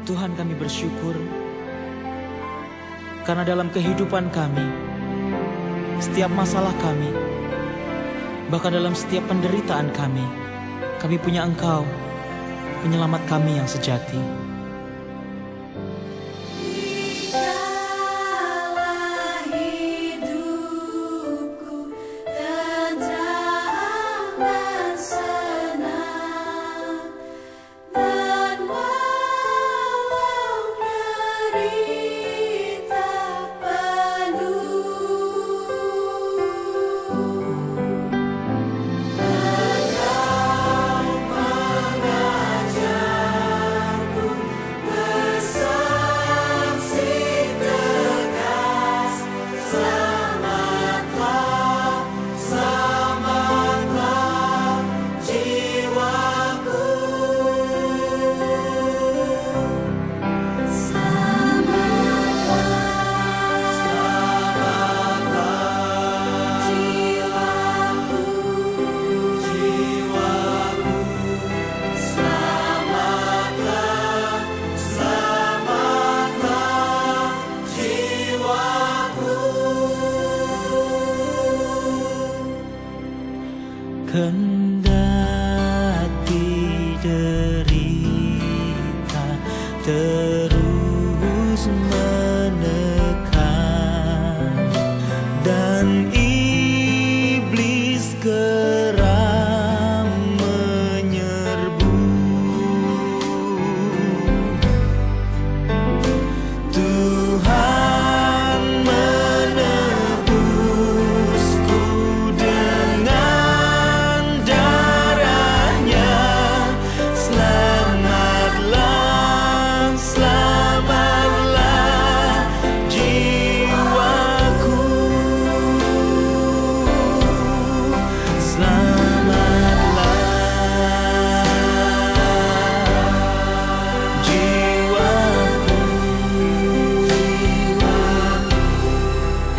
Tuhan, kami bersyukur karena dalam kehidupan kami, setiap masalah kami, bahkan dalam setiap penderitaan kami punya Engkau, penyelamat kami yang sejati. Kendati derita terus menekan dan iblis keram menyerbu, Tuhan menebusku dengan darahnya. Selamatlah, selamatlah jiwaku. Selamatlah jiwaku.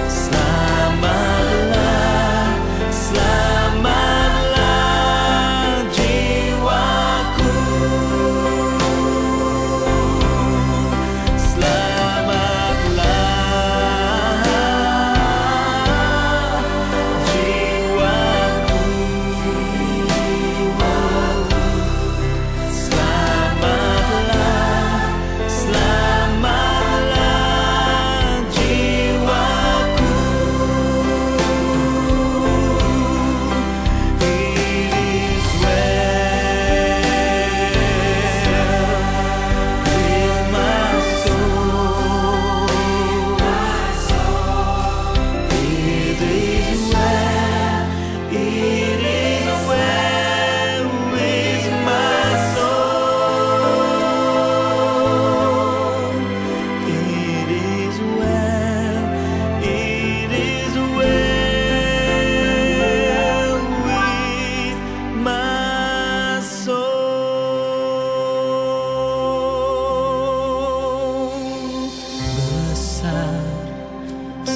Selamatlah, selamatlah jiwaku.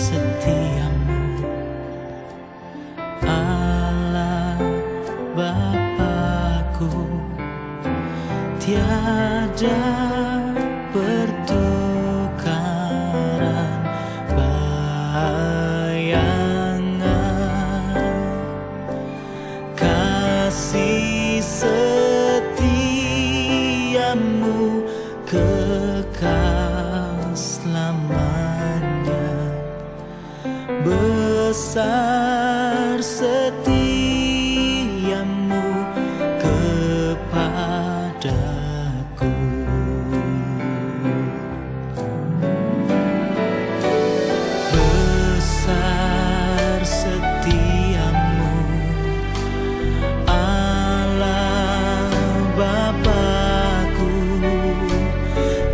Setiamu, Allah Bapakku, tiada pertukaran bayangan. Kasih setiamu kekal selamanya. Besar setiamu kepadaku. Besar setiamu, Allah Bapakku,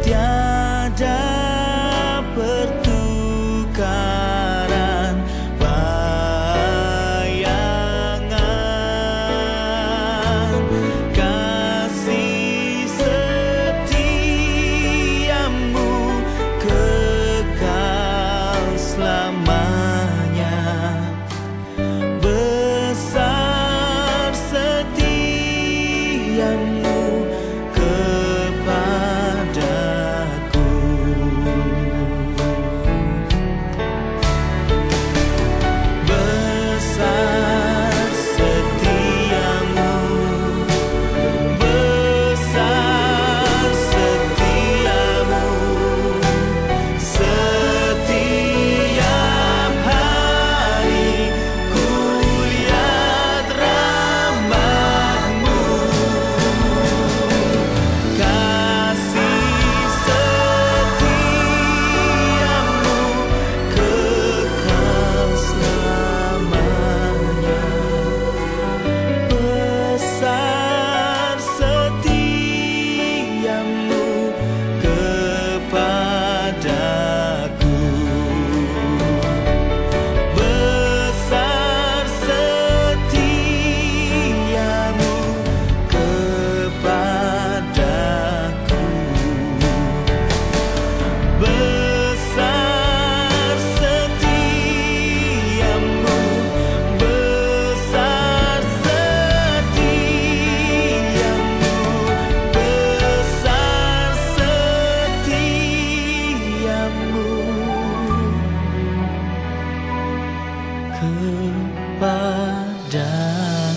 tiada pertukaran bayangan. Kasih setiamu kekal selamanya. Besar setiamu kepada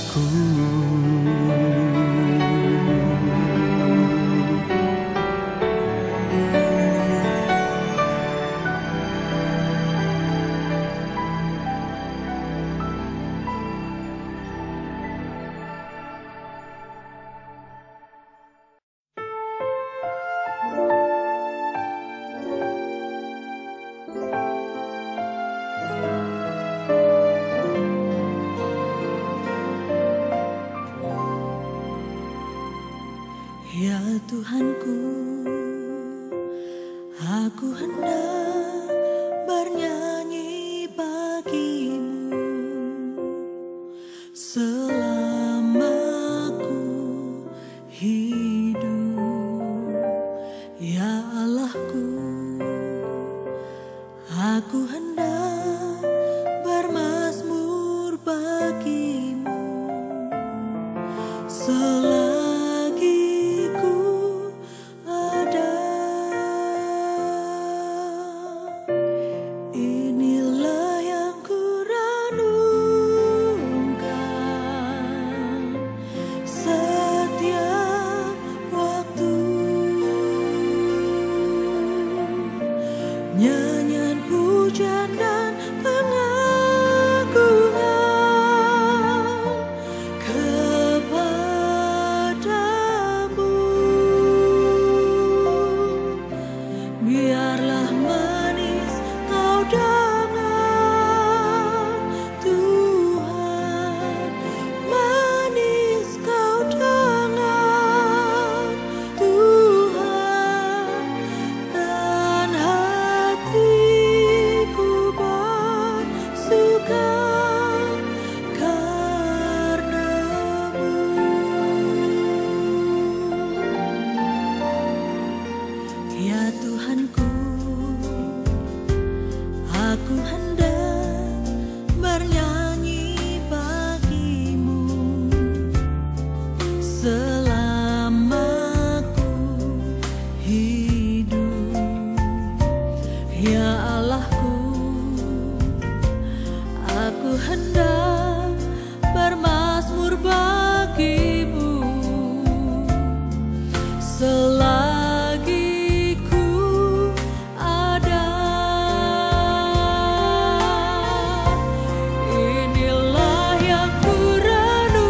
hatiku. Ya Tuhanku, aku hendak bernyanyi bagimu selama aku hidup. Ya Allahku, aku hendak bermazmur bagimu selagi ku ada. Inilah yang ku renungkan setiap waktu, nyanyian pujian dan pengagungan kepadamu. Biarlah manis kau dengar Tuhan, manis kau dengar Tuhan, dan hatiku bersuka karenamu. Ya Tuhanku, aku hendak bernyanyi bagimu selama ku hidup. Ya Allahku, aku hendak bermazmur bagimu selagi ku ada. Inilah yang ku renungkan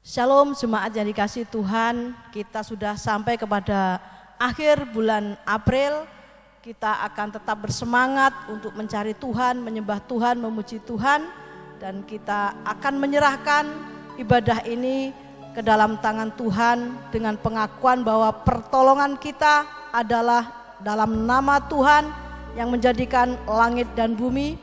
Shalom jemaat yang dikasihi Tuhan, kita sudah sampai kepada akhir bulan April. Kita akan tetap bersemangat untuk mencari Tuhan, menyembah Tuhan, memuji Tuhan. Dan kita akan menyerahkan ibadah ini ke dalam tangan Tuhan dengan pengakuan bahwa pertolongan kita adalah dalam nama Tuhan yang menjadikan langit dan bumi,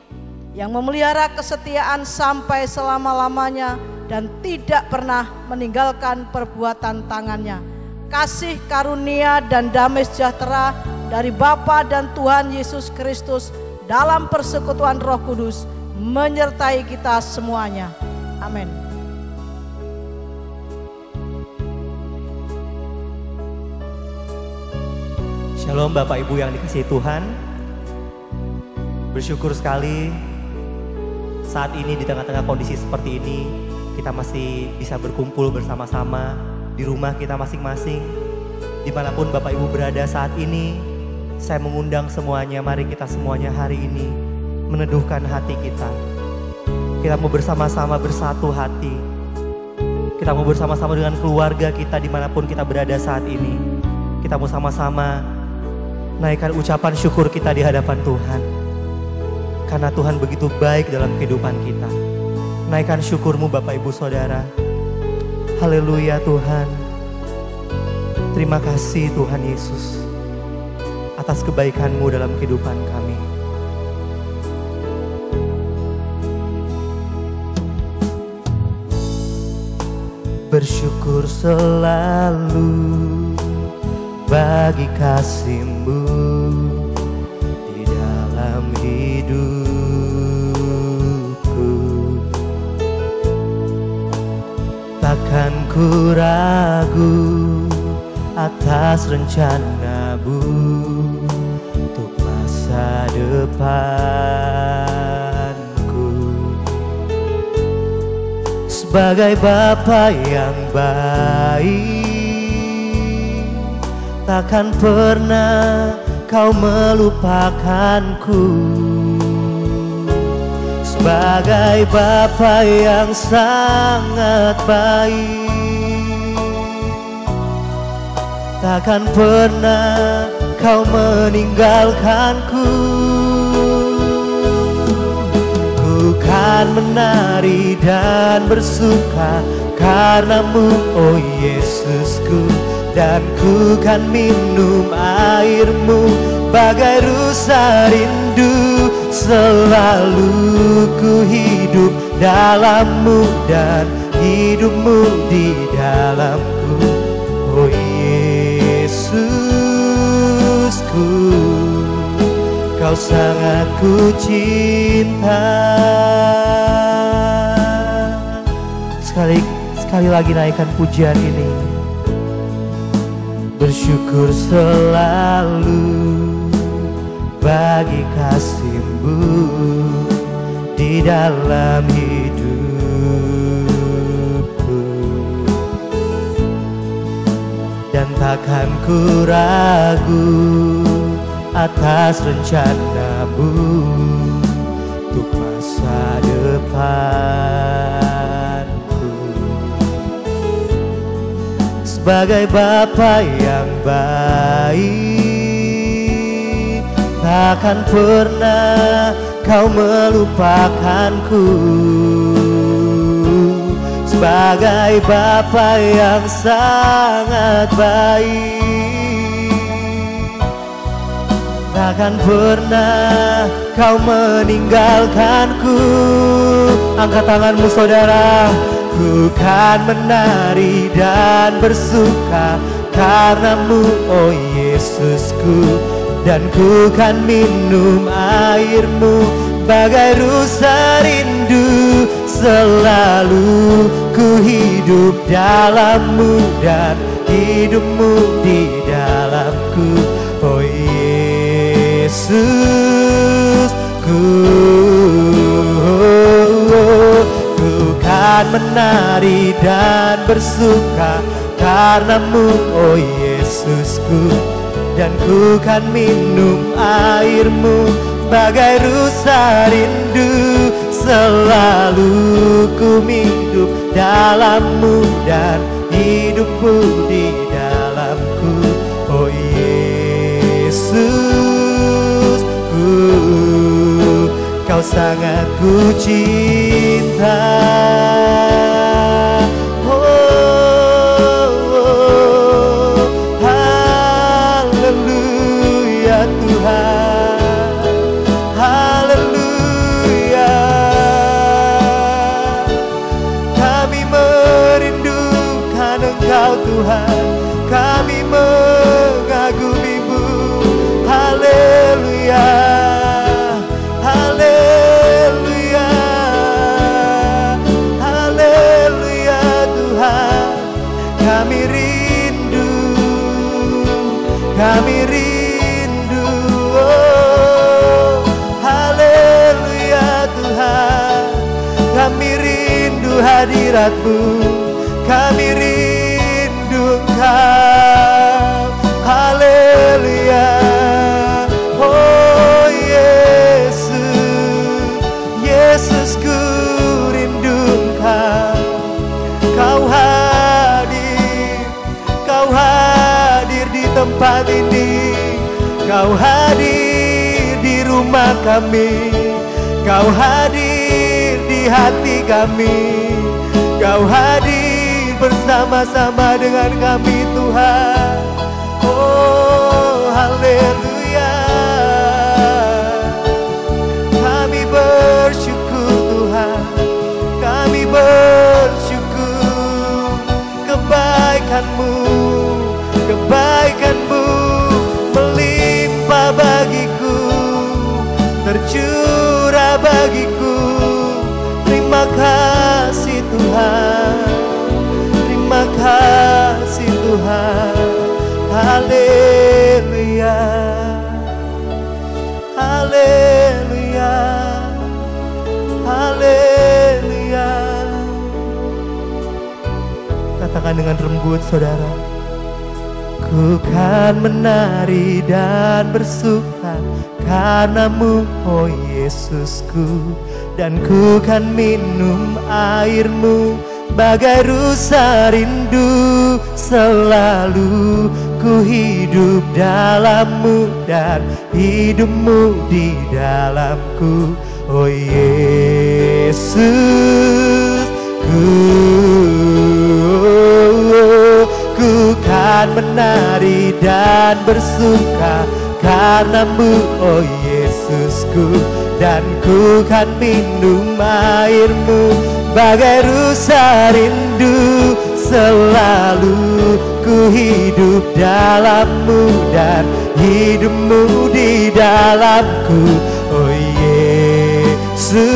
yang memelihara kesetiaan sampai selama-lamanya dan tidak pernah meninggalkan perbuatan tangannya. Kasih karunia dan damai sejahtera dari Bapa dan Tuhan Yesus Kristus dalam persekutuan Roh Kudus menyertai kita semuanya. Amin. Shalom Bapak Ibu yang dikasihi Tuhan. Bersyukur sekali saat ini di tengah-tengah kondisi seperti ini kita masih bisa berkumpul bersama-sama di rumah kita masing-masing. Dimanapun Bapak Ibu berada saat ini, saya mengundang semuanya, mari kita semuanya hari ini meneduhkan hati kita. Kita mau bersama-sama bersatu hati. Kita mau bersama-sama dengan keluarga kita dimanapun kita berada saat ini. Kita mau sama-sama naikkan ucapan syukur kita di hadapan Tuhan. Karena Tuhan begitu baik dalam kehidupan kita. Naikkan syukurmu Bapak Ibu Saudara. Haleluya Tuhan. Terima kasih Tuhan Yesus atas kebaikan-Mu dalam kehidupan kami. Bersyukur selalu bagi kasih-Mu di dalam hidupku. Takkan ku ragu atas rencana-Mu untuk masa depanku. Sebagai Bapa yang baik, takkan pernah Kau melupakanku. Sebagai Bapa yang sangat baik, takkan pernah Kau meninggalkanku. Ku kan menari dan bersuka karena-Mu, oh Yesusku. Dan ku kan minum air-Mu bagai rusa rindu. Selalu ku hidup dalam-Mu dan hidup-Mu di dalamku, oh Yesusku. Kau sangat ku cinta. Sekali lagi naikkan pujian ini. Bersyukur selalu bagi kasih-Mu di dalam hidupku. Dan takkan ku ragu atas rencana-Mu untuk masa depanku. Sebagai Bapa yang baik, takkan pernah Kau melupakanku. Sebagai Bapa yang sangat baik, takkan pernah Kau meninggalkanku. Angkat tanganmu saudara. Ku kan menari dan bersuka karena-Mu, oh Yesusku. Dan ku kan minum air-Mu bagai rusa rindu. Selalu ku hidup dalam-Mu dan hidup-Mu di dalamku, oh Yesusku. Ku kan menari dan bersuka karena-Mu, oh Yesusku. Dan ku kan minum air-Mu bagai rusa rindu. Selalu ku hidup dalam-Mu dan hidupmu di dalamku. Oh Yesus, Kau sangat ku cinta. Haleluya Tuhan, haleluya. Kami merindukan Engkau Tuhan, kami mengagumi-Mu. Haleluya, haleluya, haleluya Tuhan. Kami rindu, kami rindu. Oh, haleluya Tuhan. Kami rindu hadirat-Mu, kami rindu Engkau. Haleluya. Oh Yesus, Yesus ku rindu Engkau. Kau hadir di tempat ini. Kau hadir di rumah kami. Kau hadir di hati kami. Kau hadir bersama-sama dengan kami Tuhan. Oh haleluya. Kami bersyukur Tuhan, kami bersyukur. Kebaikan-Mu, kebaikan-Mu melimpah bagiku, tercurah bagiku. Terima kasih Tuhan, terima kasih Tuhan. Haleluya, haleluya, haleluya. Katakan dengan lembut saudara. Ku kan menari dan bersuka karena-Mu, oh Yesusku. Dan ku kan minum air-Mu bagai rusa rindu. Selalu ku hidup dalam-Mu dan hidupmu di dalamku. Oh Yesus, ku kan menari dan bersuka karena-Mu, oh Yesusku. Dan ku kan minum air-Mu bagai rusa rindu. Selalu ku hidup dalam-Mu dan hidupmu di dalamku. Oh Yesusku,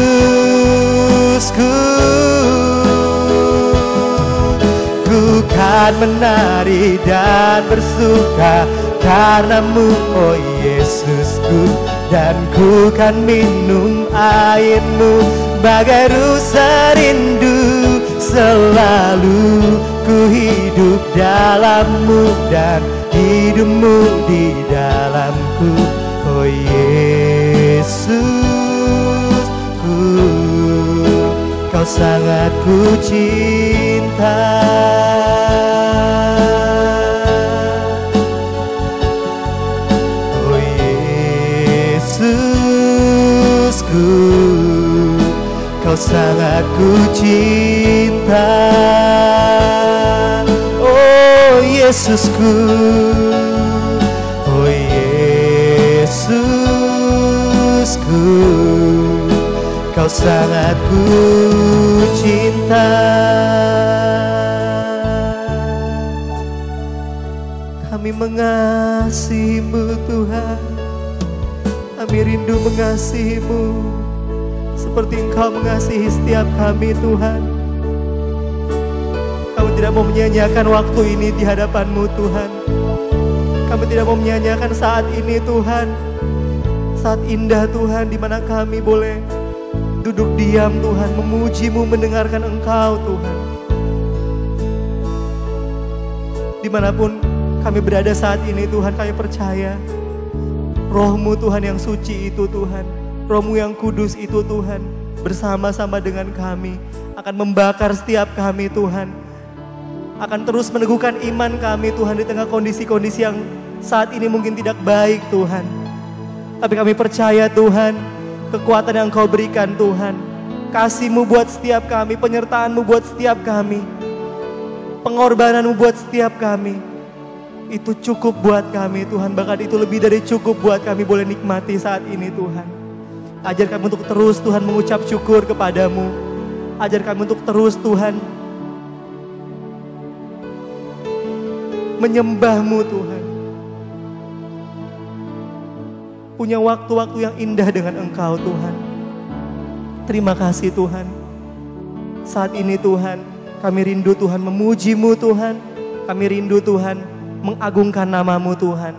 ku kan menari dan bersuka karena-Mu, oh Yesusku. Dan ku kan minum air-Mu bagai rusa rindu. Selalu ku hidup dalam-Mu dan hidupmu di dalamku. Oh Yesusku, Kau sangat ku cinta. Kau sangat ku cinta. Oh Yesusku, oh Yesusku, Kau sangat ku cinta. Kami mengasihi-Mu Tuhan, kami rindu mengasihi-Mu seperti Engkau mengasihi setiap kami Tuhan. Kami tidak mau menyanyiakan waktu ini di hadapan-Mu Tuhan. Kami tidak mau menyanyiakan saat ini Tuhan, saat indah Tuhan, di mana kami boleh duduk diam Tuhan, memuji-Mu, mendengarkan Engkau Tuhan. Dimanapun kami berada saat ini Tuhan, kami percaya Roh-Mu Tuhan yang suci itu Tuhan, Roh-Mu yang kudus itu Tuhan, bersama-sama dengan kami akan membakar setiap kami Tuhan. Akan terus meneguhkan iman kami Tuhan di tengah kondisi-kondisi yang saat ini mungkin tidak baik Tuhan. Tapi kami percaya Tuhan, kekuatan yang Engkau berikan Tuhan, kasih-Mu buat setiap kami, penyertaan-Mu buat setiap kami, pengorbanan-Mu buat setiap kami, itu cukup buat kami Tuhan. Bahkan itu lebih dari cukup buat kami boleh nikmati saat ini Tuhan. Ajar kami untuk terus Tuhan mengucap syukur kepadamu. Ajar kami untuk terus Tuhan menyembah-Mu Tuhan. Punya waktu-waktu yang indah dengan Engkau Tuhan. Terima kasih Tuhan. Saat ini Tuhan, kami rindu Tuhan memuji-Mu Tuhan. Kami rindu Tuhan mengagungkan nama-Mu Tuhan.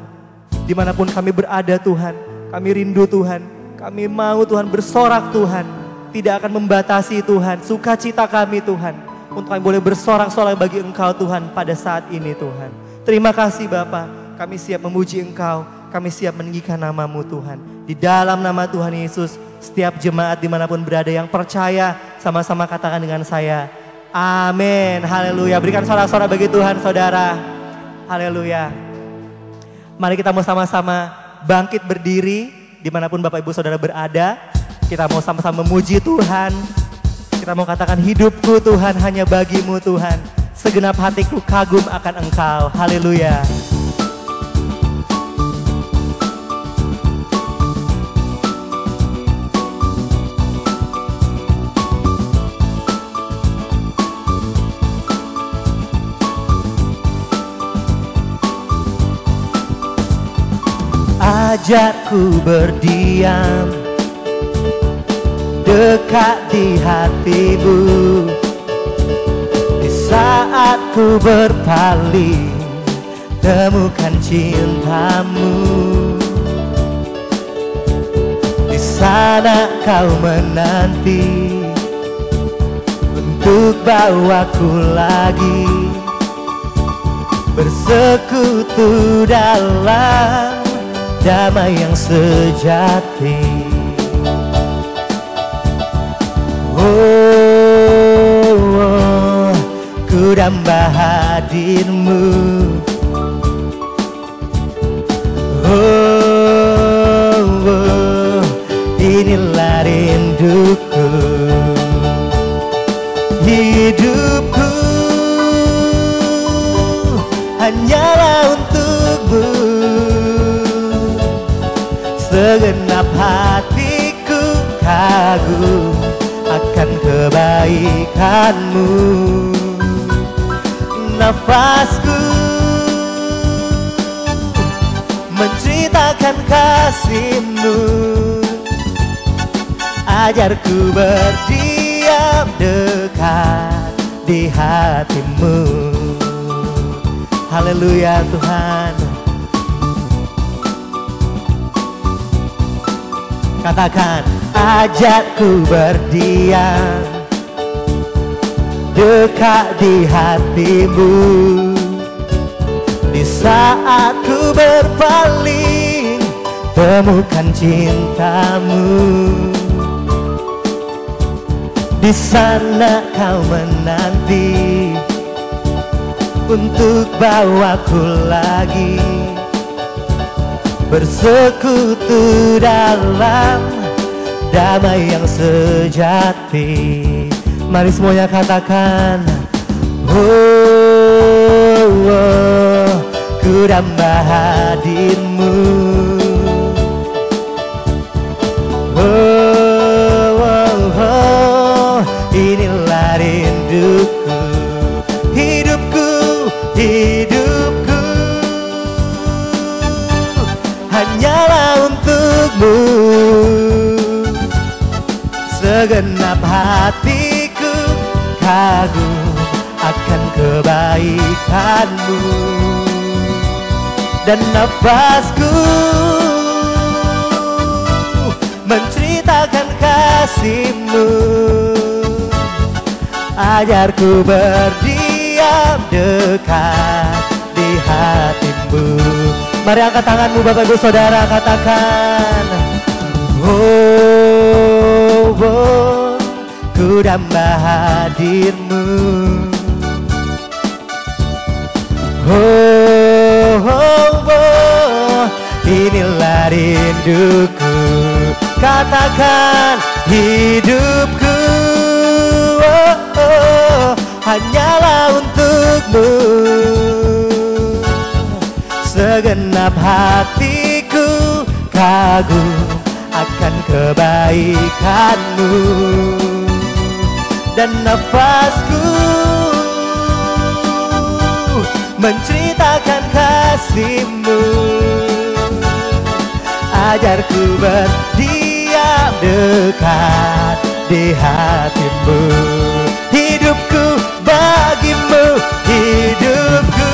Dimanapun kami berada Tuhan, kami rindu Tuhan. Kami mau Tuhan bersorak Tuhan. Tidak akan membatasi Tuhan sukacita kami Tuhan. Untuk kami boleh bersorak-sorak bagi Engkau Tuhan pada saat ini Tuhan. Terima kasih Bapa. Kami siap memuji Engkau. Kami siap meninggikan nama-Mu Tuhan. Di dalam nama Tuhan Yesus, setiap jemaat dimanapun berada yang percaya, sama-sama katakan dengan saya, amin, haleluya. Berikan sorak-sorak bagi Tuhan saudara, haleluya. Mari kita mau sama-sama bangkit berdiri, dimanapun Bapak Ibu Saudara berada. Kita mau sama-sama memuji Tuhan. Kita mau katakan, hidupku Tuhan hanya bagi-Mu Tuhan. Segenap hatiku kagum akan Engkau, haleluya. Ajarku berdiam dekat di hati-Mu. Di saat ku berpaling, temukan cinta-Mu. Di sana Kau menanti untuk bawaku lagi bersekutu dalam damai yang sejati. Oh, ku damba hadir-Mu. Oh, inilah rinduku. Hidupku hanyalah untuk-Mu. Segenap hatiku kagum akan kebaikan-Mu. Nafasku menceritakan kasih-Mu. Ajarku berdiam dekat di hati-Mu. Haleluya Tuhan. Katakan, ajarku berdiam dekat di hati-Mu. Di saat ku berpaling, temukan cinta-Mu. Di sana Kau menanti untuk bawaku lagi bersekutu dalam damai yang sejati. Mari semuanya katakan, oh, oh, ku damba hadir-Mu. Oh, oh, oh, inilah rinduku. Hidupku, hidupku hanyalah untuk-Mu. Segenap hatiku kagum akan kebaikan-Mu. Dan nafasku menceritakan kasih-Mu. Ajarku berdiam dekat di hati-Mu. Mari angkat tanganmu Bapak Ibu Saudara, katakan, oh, oh, ku ku damba hadirmu. Oh, oh, oh, inilah rinduku, katakan hidupku, oh, oh, hanyalah untukmu. Segenap hatiku kagum akan kebaikanmu, dan nafasku menceritakan kasihmu. Ajarku berdiam dekat di hatimu, hidupku bagimu, hidupku,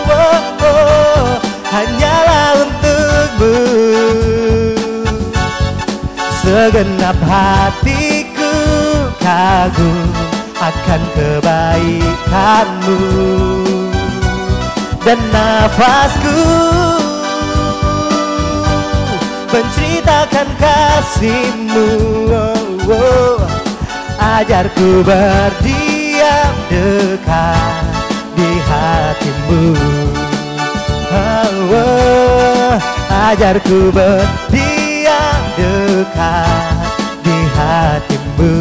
oh, oh, hanyalah untukmu. Segenap hatiku kagum akan kebaikanmu, dan nafasku menceritakan kasihmu, oh, oh. Ajarku berdiam dekat di hatimu, oh, oh. Ajarku berdiam dekat di hatimu,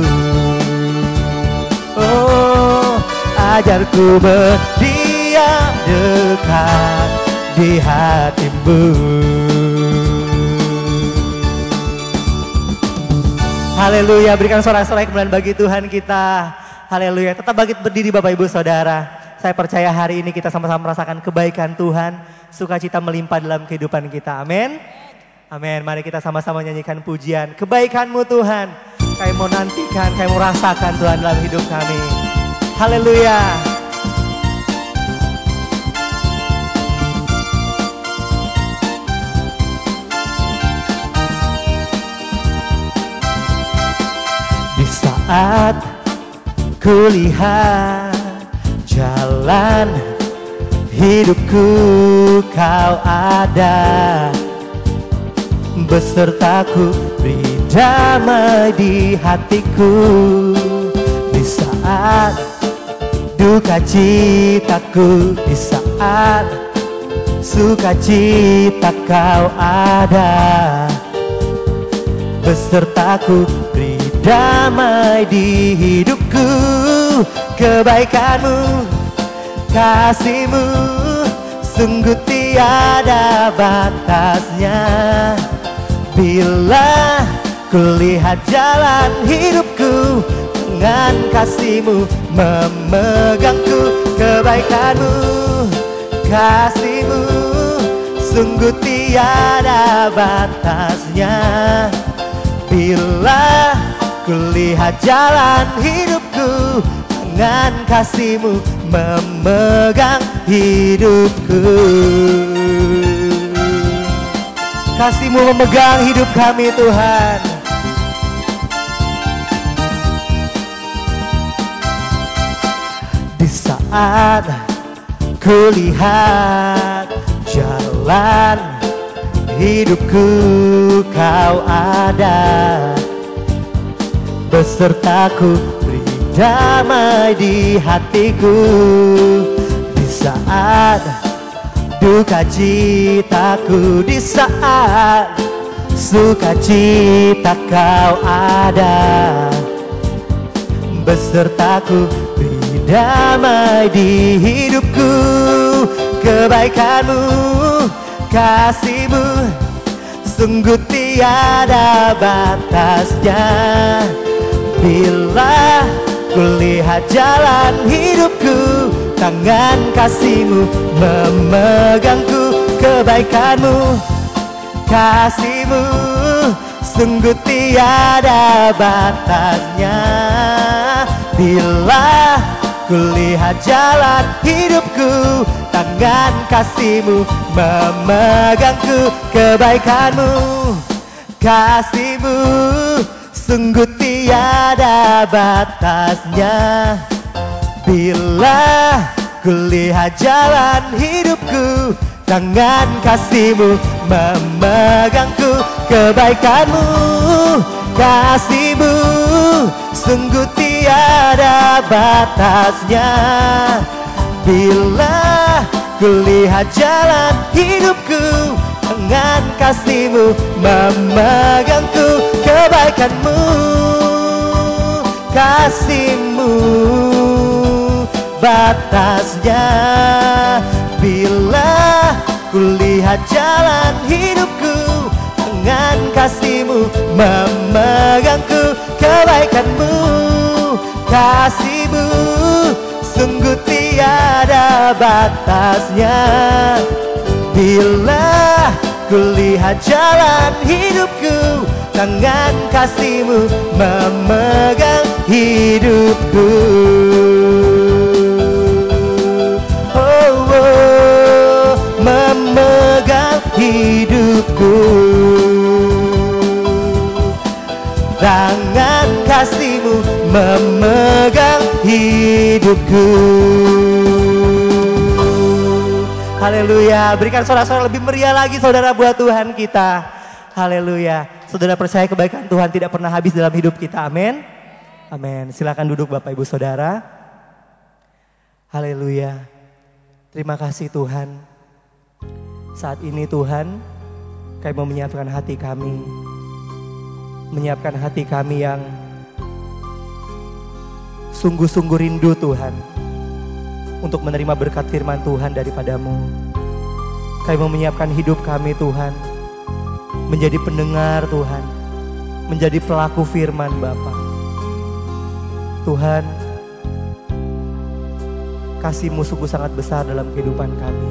oh, ajarku berdiam dekat di hatimu. Haleluya, berikan sorak-sorai kemuliaan bagi Tuhan kita. Haleluya, tetap bangkit berdiri Bapak Ibu Saudara. Saya percaya hari ini kita sama-sama merasakan kebaikan Tuhan, sukacita melimpah dalam kehidupan kita. Amin. Amin. Mari kita sama-sama nyanyikan pujian. Kebaikan-Mu Tuhan, kami mau nantikan, kami mau rasakan Tuhan dalam hidup kami. Haleluya. Di saat kulihat jalan hidupku, Kau ada besertaku, beri damai di hatiku. Di saat duka citaku, di saat sukacita Kau ada besertaku, beri damai di hidupku. Kebaikan-Mu, kasih-Mu sungguh tiada batasnya. Bila kulihat jalan hidupku, dengan kasih-Mu memegangku. Kebaikan-Mu, kasih-Mu sungguh tiada batasnya. Bila kulihat jalan hidupku, dengan kasih-Mu memegang hidupku. Kasih-Mu memegang hidup kami Tuhan. Di saat kulihat jalan hidupku, Kau ada besertaku, beri damai di hatiku. Di saat duka citaku, di saat sukacita Kau ada besertaku, beri damai di hidupku. Kebaikan-Mu, kasih-Mu sungguh tiada batasnya. Bila kulihat jalan hidupku, tangan kasih-Mu memegangku. Kebaikan-Mu, kasih-Mu sungguh tiada batasnya. Bila kulihat jalan hidupku, tangan kasih-Mu memegangku. Kebaikan-Mu, kasih-Mu sungguh tiada batasnya. Bila kulihat jalan hidupku, tangan kasih-Mu memegangku. Kebaikan-Mu, kasih-Mu sungguh tiada batasnya. Bila kulihat jalan hidupku, dengan kasih-Mu memegangku. Kebaikan-Mu, kasih-Mu batasnya. Bila kulihat jalan hidupku, dengan kasih-Mu memegangku. Kebaikan-Mu, kasih-Mu sungguh tiada batasnya. Bila kulihat jalan hidupku, tangan kasih-Mu memegang hidupku. Oh, oh, memegang hidupku. Tangan kasih-Mu memegang hidupku. Haleluya. Berikan sorak-sorak lebih meriah lagi saudara buat Tuhan kita. Haleluya. Saudara percaya kebaikan Tuhan tidak pernah habis dalam hidup kita. Amin. Amin. Silakan duduk Bapak Ibu Saudara. Haleluya. Terima kasih Tuhan. Saat ini Tuhan, kami mau menyiapkan hati kami. Menyiapkan hati kami yang sungguh-sungguh rindu Tuhan, untuk menerima berkat firman Tuhan daripada-Mu. Kami mau menyiapkan hidup kami Tuhan, menjadi pendengar Tuhan, menjadi pelaku firman Bapa. Tuhan, kasih-Mu sungguh sangat besar dalam kehidupan kami.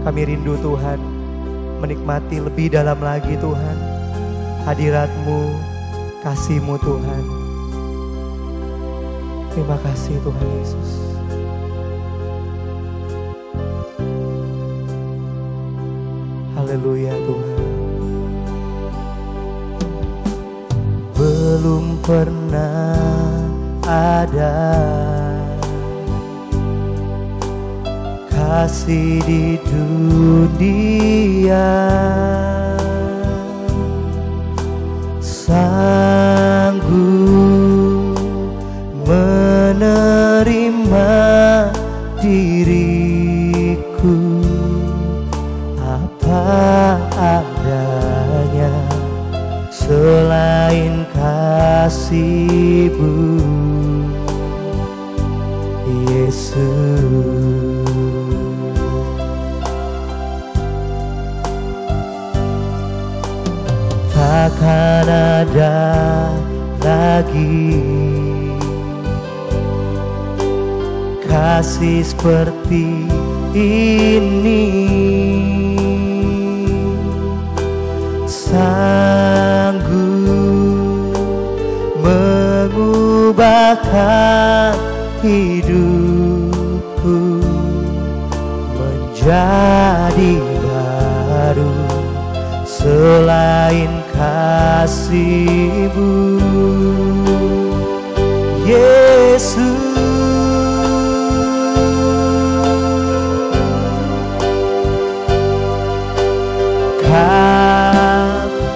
Kami rindu Tuhan, menikmati lebih dalam lagi Tuhan, hadirat-Mu, kasih-Mu Tuhan. Terima kasih Tuhan Yesus. Haleluya Tuhan. Belum pernah ada kasih di dunia sanggup menerima diriku apa adanya, selain kasih-Mu Yesus. Takkan ada lagi kasih seperti ini, sanggup mengubahkan hidupku menjadi baru, selain kasih-Mu Yesus.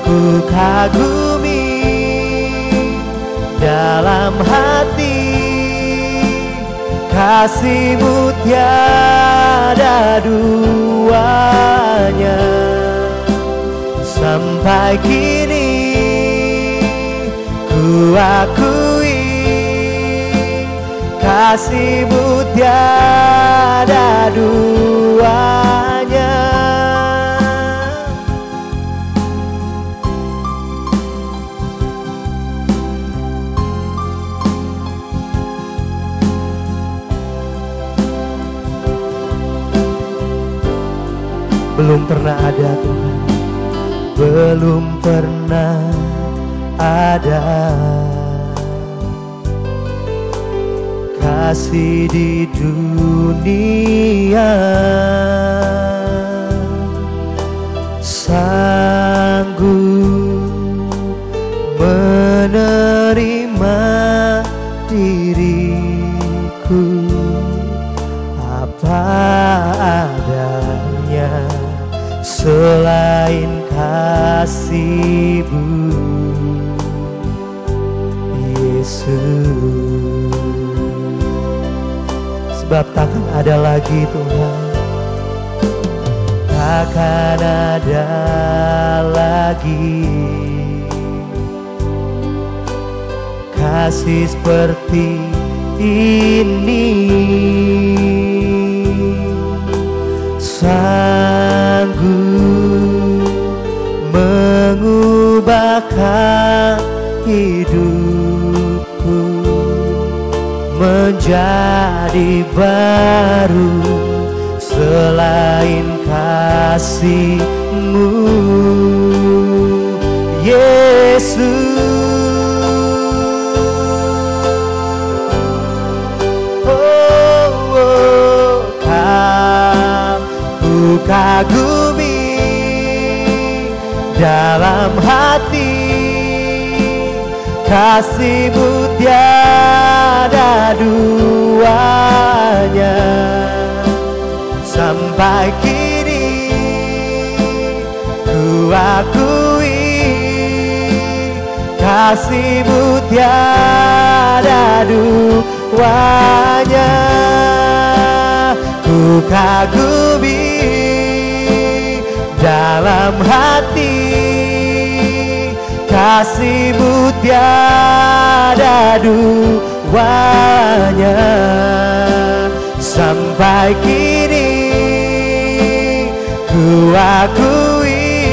Ku kagumi dalam hati, kasih-Mu tiada duanya. Sampai kini ku akui, kasih-Mu tiada duanya. Belum pernah ada Tuhan, belum pernah ada kasih di dunia sanggup menerima diriku apa adanya, selain kasih-Mu Yesus. Sebab takkan ada lagi Tuhan, takkan ada lagi kasih seperti ini, sanggup mengubahkan hidupku menjadi baru selain kasih-Mu, Yesus. Ku kagumi dalam hati, kasih-Mu tiada duanya. Sampai kini ku akui, kasih-Mu tiada duanya. Ku kagumi dalam hati, kasih-Mu tiada duanya. Sampai kini ku akui,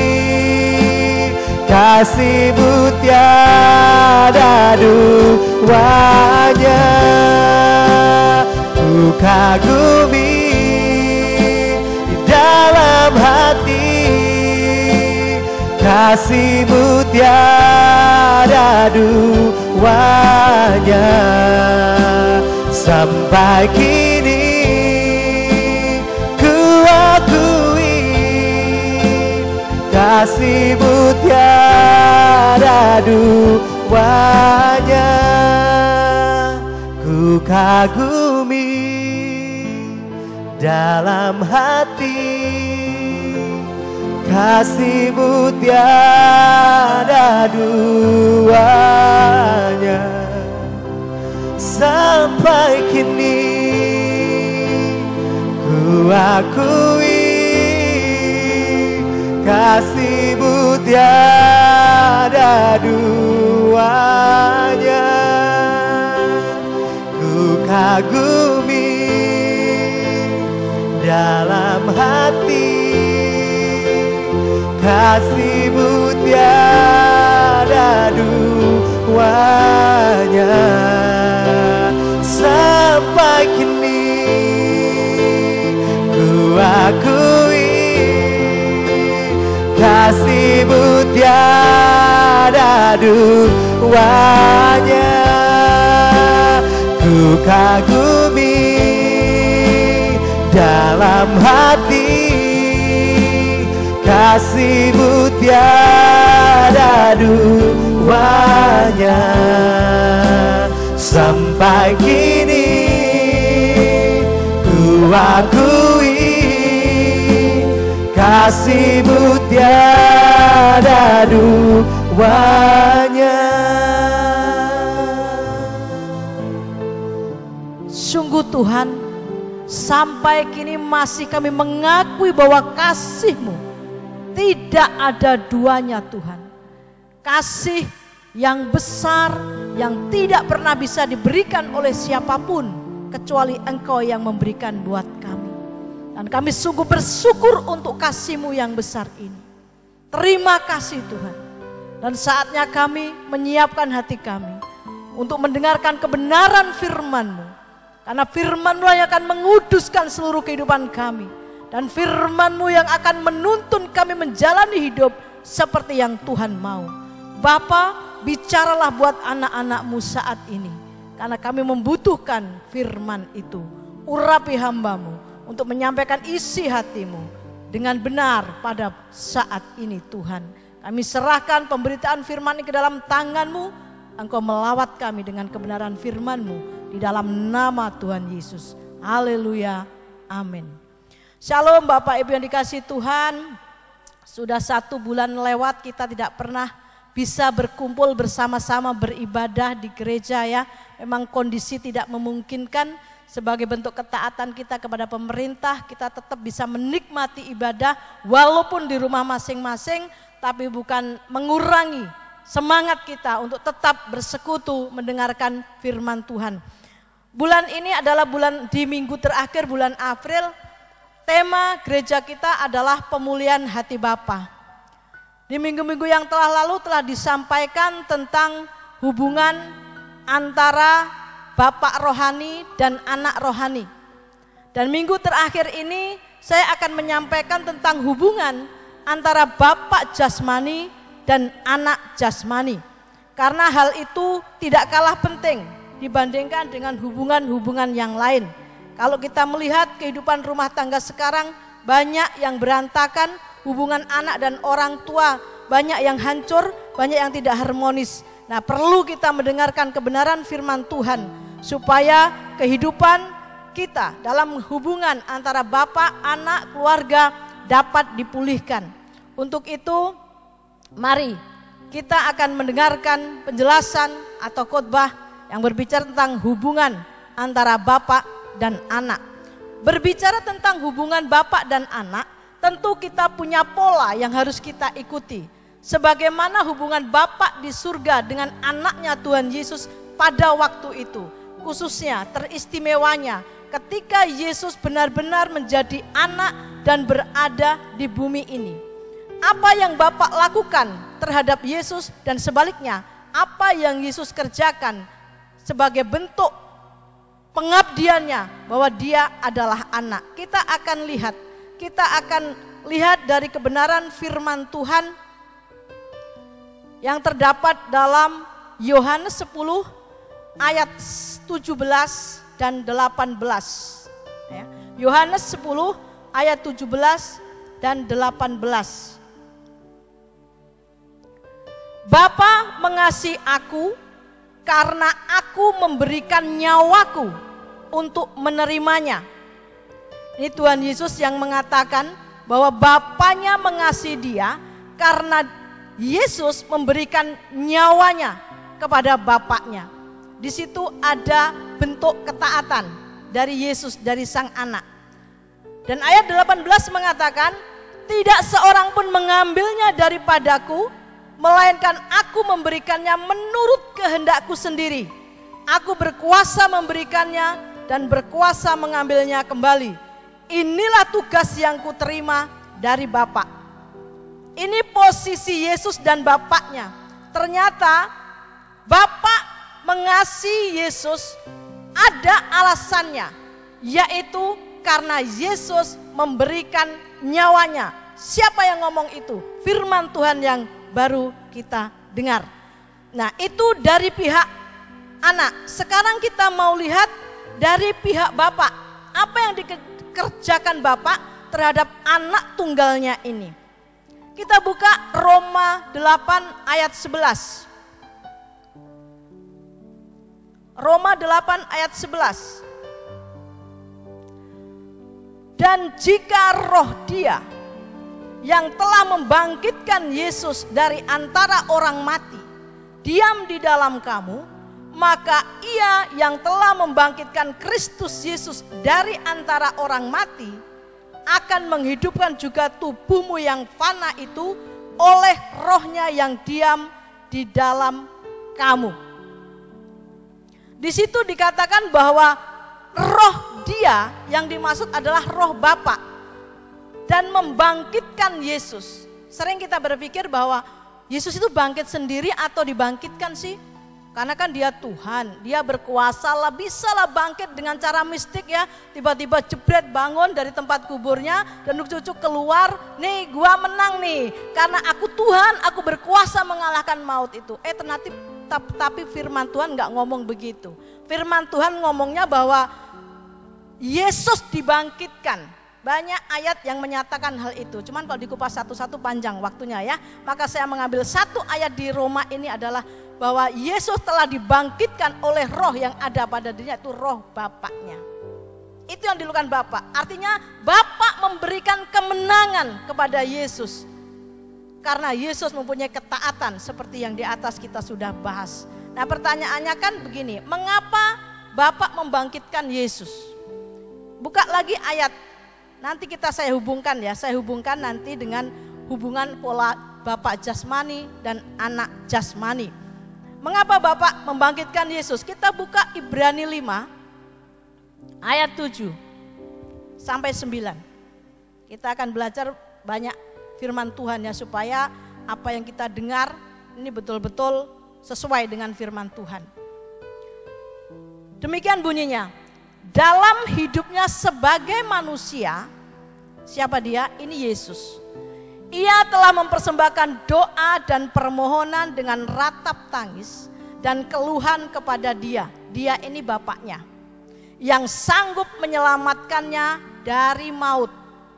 kasih-Mu tiada duanya. Ku kagumi dalam hati, kasih-Mu tiada duanya. Sampai kini ku akui, kasih-Mu tiada duanya. Ku kagumi dalam hati, kasih-Mu tiada duanya. Sampai kini ku akui, kasih-Mu tiada duanya. Ku kagumi dalam hati, kasih-Mu tiada duanya. Sampai kini ku akui, kasih-Mu tiada duanya. Ku kagumi dalam hati, kasih-Mu tiada duanya. Sampai kini ku akui, kasih-Mu tiada duanya. Sungguh Tuhan, sampai kini masih kami mengakui bahwa kasih-Mu tidak ada duanya Tuhan. Kasih yang besar, yang tidak pernah bisa diberikan oleh siapapun kecuali Engkau yang memberikan buat kami. Dan kami sungguh bersyukur untuk kasih-Mu yang besar ini. Terima kasih Tuhan. Dan saatnya kami menyiapkan hati kami untuk mendengarkan kebenaran firman-Mu. Karena firman-Mu yang akan menguduskan seluruh kehidupan kami. Dan firman-Mu yang akan menuntun kami menjalani hidup seperti yang Tuhan mau. Bapa, bicaralah buat anak-anak-Mu saat ini. Karena kami membutuhkan firman itu. Urapi hamba-Mu untuk menyampaikan isi hati-Mu dengan benar pada saat ini Tuhan. Kami serahkan pemberitaan firman ini ke dalam tangan-Mu. Engkau melawat kami dengan kebenaran firman-Mu di dalam nama Tuhan Yesus. Haleluya. Amin. Shalom Bapak Ibu yang dikasihi Tuhan. Sudah 1 bulan lewat kita tidak pernah bisa berkumpul bersama-sama beribadah di gereja ya. Memang kondisi tidak memungkinkan, sebagai bentuk ketaatan kita kepada pemerintah, kita tetap bisa menikmati ibadah walaupun di rumah masing-masing, tapi bukan mengurangi semangat kita untuk tetap bersekutu mendengarkan firman Tuhan. Bulan ini adalah bulan di minggu terakhir bulan April, tema gereja kita adalah pemulihan hati Bapa. Di minggu-minggu yang telah lalu telah disampaikan tentang hubungan antara Bapak rohani dan anak rohani. Dan minggu terakhir ini saya akan menyampaikan tentang hubungan antara Bapak jasmani dan anak jasmani. Karena hal itu tidak kalah penting dibandingkan dengan hubungan-hubungan yang lain. Kalau kita melihat kehidupan rumah tangga sekarang, banyak yang berantakan, hubungan anak dan orang tua banyak yang hancur, banyak yang tidak harmonis. Nah, perlu kita mendengarkan kebenaran firman Tuhan supaya kehidupan kita dalam hubungan antara bapak, anak, keluarga dapat dipulihkan. Untuk itu, mari kita akan mendengarkan penjelasan atau khotbah yang berbicara tentang hubungan antara bapak dan anak. Berbicara tentang hubungan bapak dan anak, tentu kita punya pola yang harus kita ikuti. Sebagaimana hubungan Bapa di surga dengan anaknya Tuhan Yesus pada waktu itu. Khususnya teristimewanya ketika Yesus benar-benar menjadi anak dan berada di bumi ini. Apa yang Bapa lakukan terhadap Yesus dan sebaliknya, apa yang Yesus kerjakan sebagai bentuk pengabdiannya bahwa dia adalah anak. Kita akan lihat dari kebenaran firman Tuhan yang terdapat dalam Yohanes 10 ayat 17 dan 18. Ya. Yohanes 10 ayat 17 dan 18. Bapa mengasihi aku karena aku memberikan nyawaku untuk menerimanya. Ini Tuhan Yesus yang mengatakan bahwa Bapanya mengasihi dia karena Yesus memberikan nyawanya kepada Bapaknya. Di situ ada bentuk ketaatan dari Yesus, dari sang anak. Dan ayat 18 mengatakan, tidak seorang pun mengambilnya daripadaku, melainkan aku memberikannya menurut kehendakku sendiri. Aku berkuasa memberikannya dan berkuasa mengambilnya kembali. Inilah tugas yang kuterima dari Bapa. Ini posisi Yesus dan Bapaknya. Ternyata Bapa mengasihi Yesus ada alasannya, yaitu karena Yesus memberikan nyawanya. Siapa yang ngomong itu? Firman Tuhan yang baru kita dengar. Nah, itu dari pihak anak. Sekarang kita mau lihat dari pihak Bapak. Apa yang dikerjakan Bapak terhadap anak tunggalnya ini? Kita buka Roma 8 ayat 11. Roma 8 ayat 11. Dan jika roh dia yang telah membangkitkan Yesus dari antara orang mati diam di dalam kamu, maka ia yang telah membangkitkan Kristus Yesus dari antara orang mati akan menghidupkan juga tubuhmu yang fana itu oleh rohnya yang diam di dalam kamu. Di situ dikatakan bahwa roh dia yang dimaksud adalah roh Bapa dan membangkitkan Yesus. Sering kita berpikir bahwa Yesus itu bangkit sendiri atau dibangkitkan sih? Karena kan dia Tuhan, dia berkuasa lah, bisa lah bangkit dengan cara mistik ya. Tiba-tiba jebret bangun dari tempat kuburnya dan cucu keluar, nih gua menang nih. Karena aku Tuhan, aku berkuasa mengalahkan maut itu. Tapi firman Tuhan gak ngomong begitu. Firman Tuhan ngomongnya bahwa Yesus dibangkitkan. Banyak ayat yang menyatakan hal itu. Cuman kalau dikupas satu-satu panjang waktunya ya. Maka saya mengambil satu ayat di Roma ini adalah bahwa Yesus telah dibangkitkan oleh roh yang ada pada dirinya, itu roh Bapaknya. Itu yang dilakukan Bapa. Artinya Bapa memberikan kemenangan kepada Yesus. Karena Yesus mempunyai ketaatan seperti yang di atas kita sudah bahas. Nah pertanyaannya kan begini, mengapa Bapak membangkitkan Yesus? Buka lagi ayat, nanti saya hubungkan ya, saya hubungkan nanti dengan hubungan pola Bapak jasmani dan anak jasmani. Mengapa Bapak membangkitkan Yesus? Kita buka Ibrani 5 ayat 7 sampai 9. Kita akan belajar banyak firman Tuhan ya, supaya apa yang kita dengar ini betul-betul sesuai dengan firman Tuhan. Demikian bunyinya, dalam hidupnya sebagai manusia, siapa dia? Ini Yesus. Ia telah mempersembahkan doa dan permohonan dengan ratap tangis dan keluhan kepada Dia. Dia ini Bapaknya yang sanggup menyelamatkannya dari maut.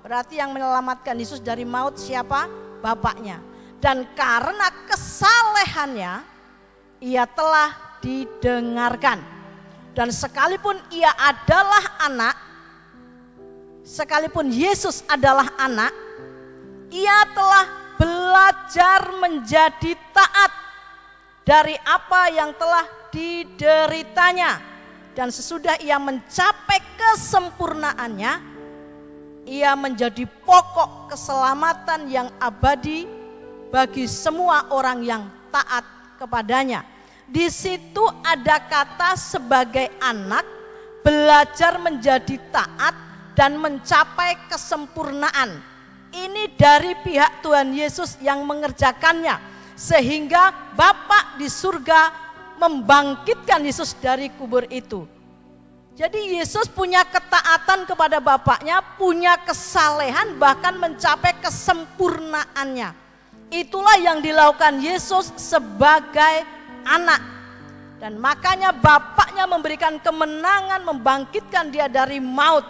Berarti yang menyelamatkan Yesus dari maut siapa? Bapaknya. Dan karena kesalehannya ia telah didengarkan. Dan sekalipun ia adalah anak, sekalipun Yesus adalah anak, ia telah belajar menjadi taat dari apa yang telah dideritanya. Dan sesudah ia mencapai kesempurnaannya, ia menjadi pokok keselamatan yang abadi bagi semua orang yang taat kepadanya. Di situ ada kata sebagai anak, belajar menjadi taat dan mencapai kesempurnaan. Ini dari pihak Tuhan Yesus yang mengerjakannya, sehingga Bapa di surga membangkitkan Yesus dari kubur itu. Jadi Yesus punya ketaatan kepada Bapaknya, punya kesalehan, bahkan mencapai kesempurnaannya. Itulah yang dilakukan Yesus sebagai anak. Dan makanya Bapaknya memberikan kemenangan, membangkitkan dia dari maut.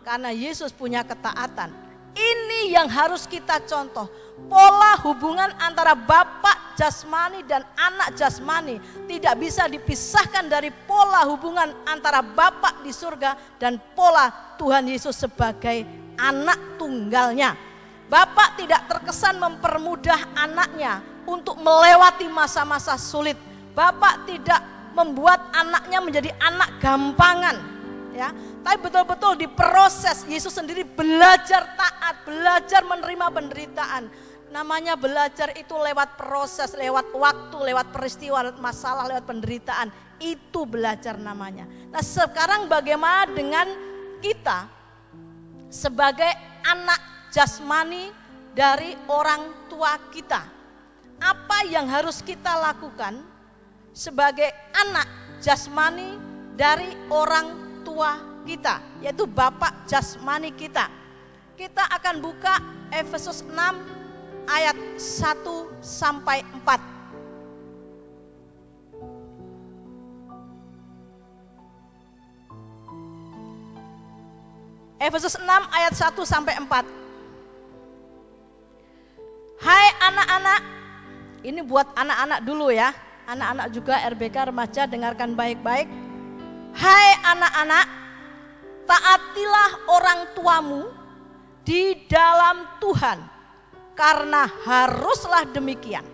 Karena Yesus punya ketaatan. Ini yang harus kita contoh. Pola hubungan antara Bapak jasmani dan anak jasmani tidak bisa dipisahkan dari pola hubungan antara Bapak di surga dan pola Tuhan Yesus sebagai anak tunggalnya. Bapak tidak terkesan mempermudah anaknya untuk melewati masa-masa sulit. Bapak tidak membuat anaknya menjadi anak gampangan, ya. Tapi betul-betul diproses. Yesus sendiri belajar taat, belajar menerima penderitaan. Namanya belajar itu lewat proses, lewat waktu, lewat peristiwa, lewat masalah, lewat penderitaan. Itu belajar namanya. Nah sekarang bagaimana dengan kita sebagai anak jasmani dari orang tua kita? Apa yang harus kita lakukan sebagai anak jasmani dari orang tua kita, yaitu Bapak jasmani kita? Kita akan buka Efesus 6 ayat 1 sampai 4. Efesus 6 ayat 1 sampai 4. Hai anak-anak, ini buat anak-anak dulu ya. Anak-anak juga RBK remaja, dengarkan baik-baik. Hai anak-anak, taatilah orang tuamu di dalam Tuhan, karena haruslah demikian.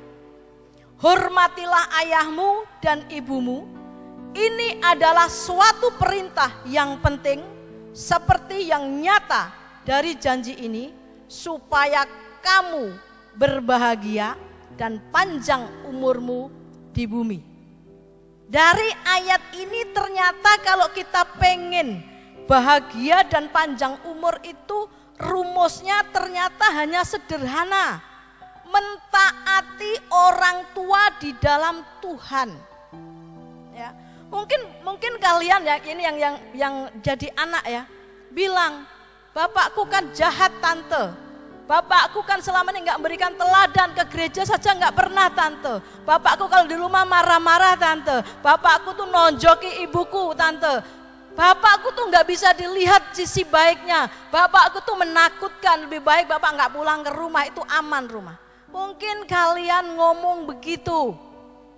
Hormatilah ayahmu dan ibumu. Ini adalah suatu perintah yang penting, seperti yang nyata dari janji ini, supaya kamu berbahagia dan panjang umurmu di bumi. Dari ayat ini ternyata kalau kita pengen bahagia dan panjang umur itu, rumusnya ternyata hanya sederhana. Mentaati orang tua di dalam Tuhan. Ya, mungkin kalian ya, ini yang jadi anak ya, bilang, bapakku kan jahat tante. Bapakku kan selama ini nggak memberikan teladan, ke gereja saja nggak pernah tante. Bapakku kalau di rumah marah-marah tante. Bapakku tuh nonjoki ibuku tante. Bapakku tuh nggak bisa dilihat sisi baiknya. Bapakku tuh menakutkan, lebih baik bapak nggak pulang ke rumah, itu aman rumah. Mungkin kalian ngomong begitu,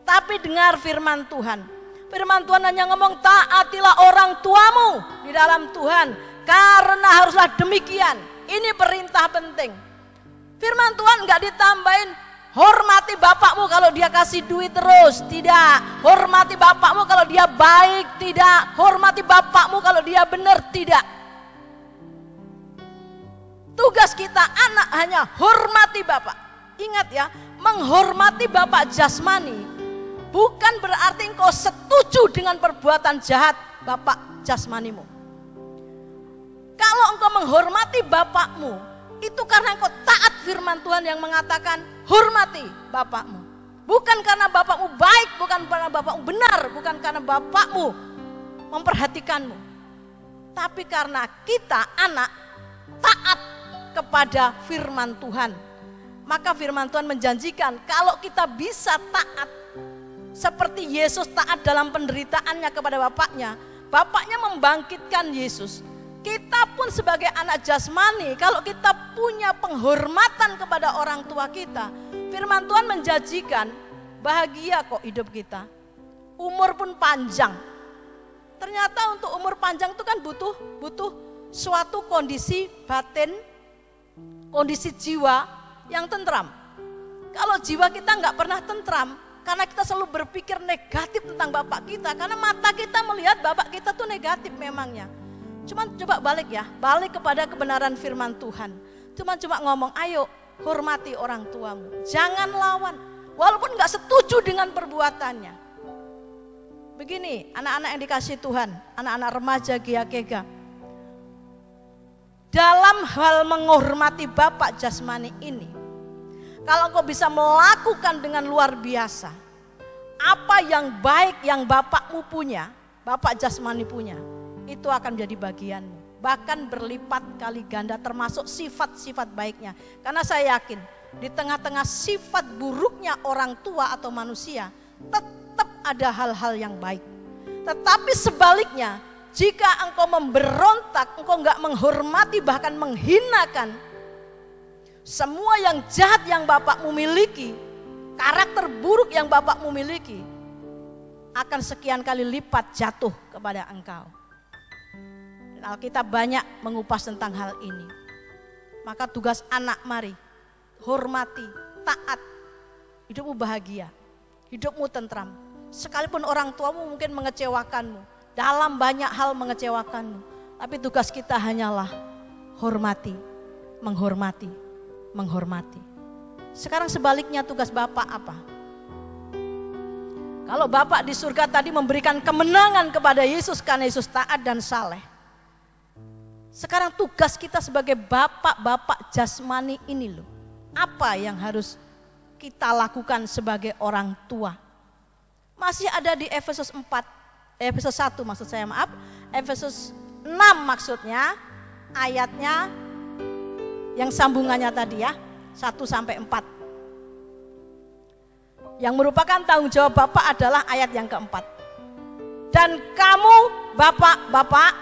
tapi dengar firman Tuhan. Firman Tuhan hanya ngomong, taatilah orang tuamu di dalam Tuhan, karena haruslah demikian. Ini perintah penting. Firman Tuhan nggak ditambahin, hormati bapakmu kalau dia kasih duit terus, tidak. Hormati bapakmu kalau dia baik, tidak. Hormati bapakmu kalau dia benar, tidak. Tugas kita anak hanya hormati bapak. Ingat ya, menghormati bapak jasmani bukan berarti engkau setuju dengan perbuatan jahat bapak jasmanimu. Kalau engkau menghormati bapakmu, itu karena engkau taat firman Tuhan yang mengatakan hormati bapakmu. Bukan karena bapakmu baik, bukan karena bapakmu benar, bukan karena bapakmu memperhatikanmu. Tapi karena kita anak taat kepada firman Tuhan. Maka firman Tuhan menjanjikan kalau kita bisa taat seperti Yesus taat dalam penderitaannya kepada bapaknya. Bapaknya membangkitkan Yesus. Kita pun sebagai anak jasmani, kalau kita punya penghormatan kepada orang tua kita, firman Tuhan menjanjikan bahagia kok hidup kita. Umur pun panjang. Ternyata untuk umur panjang itu kan butuh suatu kondisi batin, kondisi jiwa yang tentram. Kalau jiwa kita nggak pernah tentram, karena kita selalu berpikir negatif tentang bapak kita, karena mata kita melihat bapak kita tuh negatif memangnya. Cuman coba balik ya, balik kepada kebenaran firman Tuhan. Cuma ngomong, ayo hormati orang tuamu, jangan lawan, walaupun nggak setuju dengan perbuatannya. Begini, anak-anak yang dikasih Tuhan, anak-anak remaja GAKG, dalam hal menghormati bapak jasmani ini, kalau engkau bisa melakukan dengan luar biasa, apa yang baik yang bapakmu punya, bapak jasmani punya, itu akan menjadi bagianmu. Bahkan berlipat kali ganda termasuk sifat-sifat baiknya. Karena saya yakin di tengah-tengah sifat buruknya orang tua atau manusia, tetap ada hal-hal yang baik. Tetapi sebaliknya, jika engkau memberontak, engkau enggak menghormati bahkan menghinakan semua yang jahat yang bapakmu miliki, karakter buruk yang bapakmu miliki, akan sekian kali lipat jatuh kepada engkau. Dan Alkitab banyak mengupas tentang hal ini. Maka tugas anak mari, hormati, taat, hidupmu bahagia, hidupmu tentram. Sekalipun orang tuamu mungkin mengecewakanmu, dalam banyak hal mengecewakanmu, tapi tugas kita hanyalah hormati, menghormati, menghormati. Sekarang sebaliknya tugas Bapak apa? Kalau Bapak di surga tadi memberikan kemenangan kepada Yesus karena Yesus taat dan saleh. Sekarang tugas kita sebagai bapak-bapak jasmani ini loh. Apa yang harus kita lakukan sebagai orang tua? Masih ada di Efesus 1 maksud saya, maaf. Efesus 6 maksudnya, ayatnya yang sambungannya tadi ya, 1-4. Yang merupakan tanggung jawab Bapak adalah ayat yang keempat. Dan kamu bapak-bapak,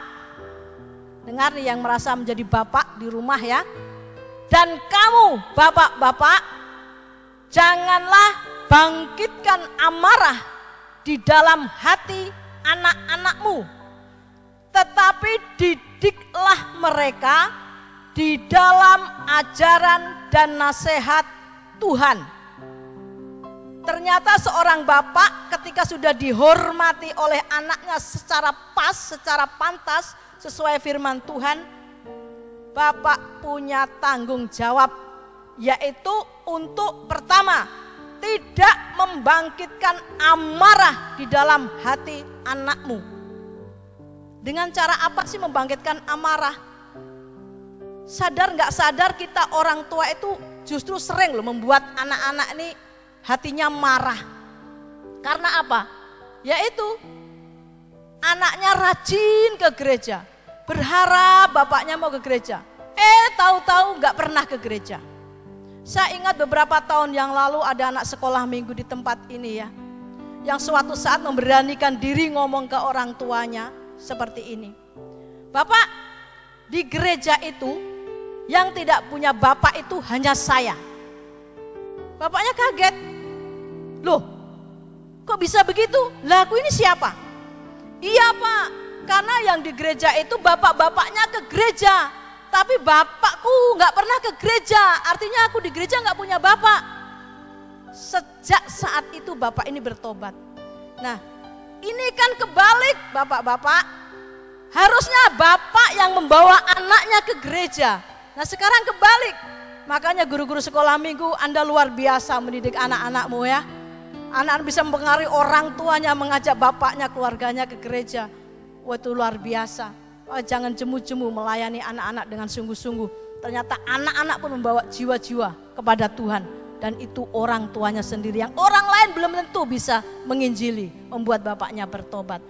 dengar yang merasa menjadi bapak di rumah ya. Dan kamu bapak-bapak, janganlah bangkitkan amarah di dalam hati anak-anakmu, tetapi didiklah mereka di dalam ajaran dan nasihat Tuhan. Ternyata seorang bapak ketika sudah dihormati oleh anaknya secara pas, secara pantas, sesuai firman Tuhan, bapak punya tanggung jawab, yaitu untuk pertama, tidak membangkitkan amarah di dalam hati anakmu. Dengan cara apa sih membangkitkan amarah? Sadar nggak sadar kita orang tua itu justru sering loh membuat anak-anak ini hatinya marah. Karena apa? Yaitu anaknya rajin ke gereja, berharap bapaknya mau ke gereja. Tahu-tahu nggak pernah ke gereja. Saya ingat beberapa tahun yang lalu ada anak sekolah minggu di tempat ini ya, yang suatu saat memberanikan diri ngomong ke orang tuanya seperti ini. Bapak, di gereja itu yang tidak punya bapak itu hanya saya. Bapaknya kaget. Loh, kok bisa begitu? Lah aku ini siapa? Iya Pak, karena yang di gereja itu bapak-bapaknya ke gereja. tapi bapakku nggak pernah ke gereja, artinya aku di gereja nggak punya bapak. Sejak saat itu bapak ini bertobat. Nah, ini kan kebalik bapak-bapak. Harusnya bapak yang membawa anaknya ke gereja. Nah sekarang kebalik. Makanya guru-guru sekolah minggu Anda luar biasa mendidik anak-anakmu ya. Anak-anak bisa mempengaruhi orang tuanya, mengajak bapaknya, keluarganya ke gereja. Wah itu luar biasa. Oh, jangan jemu-jemu melayani anak-anak dengan sungguh-sungguh. Ternyata anak-anak pun membawa jiwa-jiwa kepada Tuhan. Dan itu orang tuanya sendiri yang orang lain belum tentu bisa menginjili, membuat bapaknya bertobat.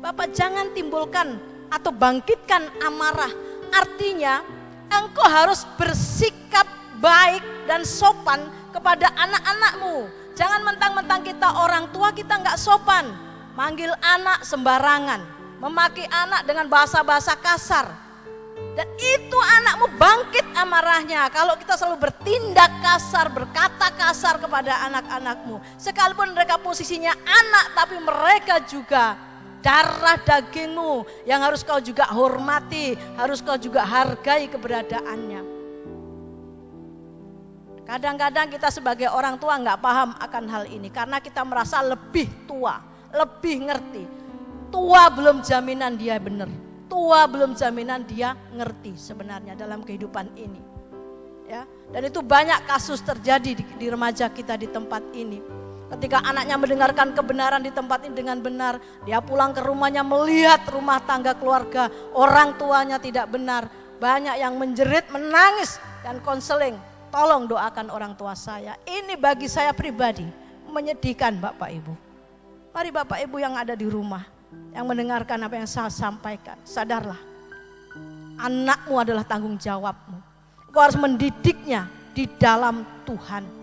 Bapak jangan timbulkan atau bangkitkan amarah. Artinya engkau harus bersikap baik dan sopan kepada anak-anakmu. Jangan mentang-mentang kita orang tua kita nggak sopan. Manggil anak sembarangan, memaki anak dengan bahasa-bahasa kasar. Dan itu anakmu bangkit amarahnya. Kalau kita selalu bertindak kasar, berkata kasar kepada anak-anakmu. Sekalipun mereka posisinya anak, tapi mereka juga darah dagingmu yang harus kau juga hormati, harus kau juga hargai keberadaannya. Kadang-kadang kita sebagai orang tua nggak paham akan hal ini karena kita merasa lebih tua, lebih ngerti. Tua belum jaminan dia benar, tua belum jaminan dia ngerti sebenarnya dalam kehidupan ini. Ya, dan itu banyak kasus terjadi di remaja kita di tempat ini. Ketika anaknya mendengarkan kebenaran di tempat ini dengan benar, dia pulang ke rumahnya melihat rumah tangga keluarga orang tuanya tidak benar. Banyak yang menjerit, menangis dan konseling. Tolong doakan orang tua saya. Ini bagi saya pribadi menyedihkan Bapak Ibu. Mari Bapak Ibu yang ada di rumah, yang mendengarkan apa yang saya sampaikan, sadarlah. Anakmu adalah tanggung jawabmu. Kau harus mendidiknya di dalam Tuhan.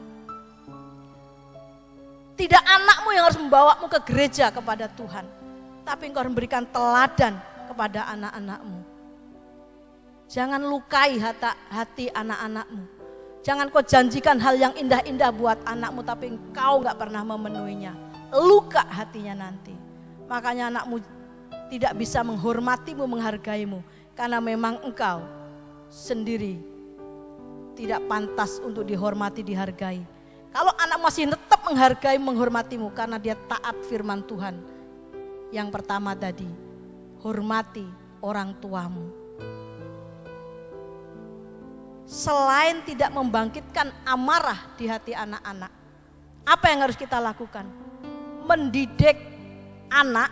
Tidak anakmu yang harus membawamu ke gereja kepada Tuhan, tapi engkau harus memberikan teladan kepada anak-anakmu. Jangan lukai hati anak-anakmu. Jangan kau janjikan hal yang indah-indah buat anakmu, tapi engkau gak pernah memenuhinya. Luka hatinya nanti. Makanya anakmu tidak bisa menghormatimu, menghargaimu, karena memang engkau sendiri tidak pantas untuk dihormati, dihargai. Kalau anak masih tetap menghargai, menghormatimu karena dia taat firman Tuhan. Yang pertama tadi, hormati orang tuamu. Selain tidak membangkitkan amarah di hati anak-anak, apa yang harus kita lakukan? Mendidik anak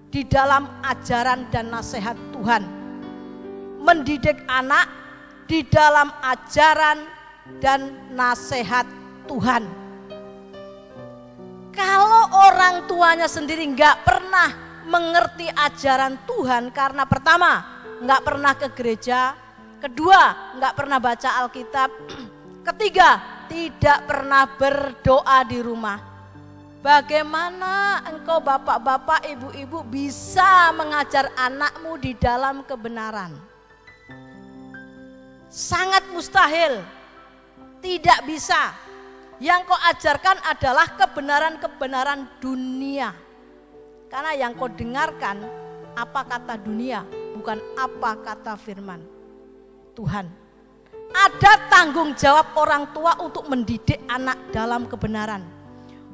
di dalam ajaran dan nasihat Tuhan. Mendidik anak di dalam ajaran dan nasihat Tuhan. Kalau orang tuanya sendiri nggak pernah mengerti ajaran Tuhan karena pertama nggak pernah ke gereja, kedua nggak pernah baca Alkitab, ketiga tidak pernah berdoa di rumah. Bagaimana engkau bapak-bapak, ibu-ibu bisa mengajar anakmu di dalam kebenaran? Sangat mustahil. Tidak bisa. Yang kau ajarkan adalah kebenaran-kebenaran dunia. Karena yang kau dengarkan apa kata dunia, bukan apa kata firman Tuhan. Ada tanggung jawab orang tua untuk mendidik anak dalam kebenaran.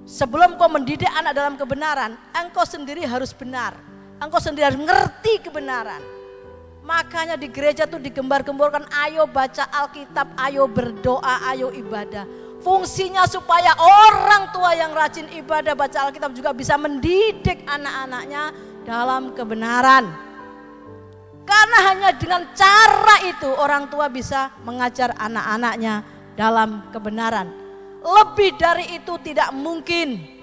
Sebelum kau mendidik anak dalam kebenaran, engkau sendiri harus benar. Engkau sendiri harus ngerti kebenaran. Makanya di gereja tuh digembar-gemborkan, ayo baca Alkitab, ayo berdoa, ayo ibadah. Fungsinya supaya orang tua yang rajin ibadah, baca Alkitab juga bisa mendidik anak-anaknya dalam kebenaran. Karena hanya dengan cara itu orang tua bisa mengajar anak-anaknya dalam kebenaran. Lebih dari itu tidak mungkin.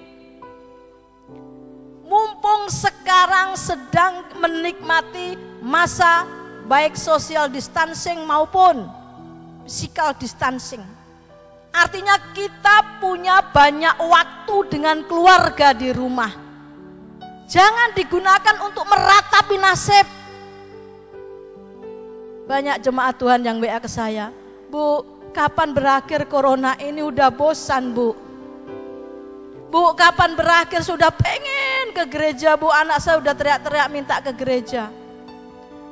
Mumpung sekarang sedang menikmati masa baik social distancing maupun physical distancing. Artinya kita punya banyak waktu dengan keluarga di rumah. Jangan digunakan untuk meratapi nasib. Banyak jemaat Tuhan yang WA ke saya, Bu, kapan berakhir corona ini, udah bosan Bu. Bu, kapan berakhir, sudah pengen ke gereja Bu, anak saya udah teriak-teriak minta ke gereja.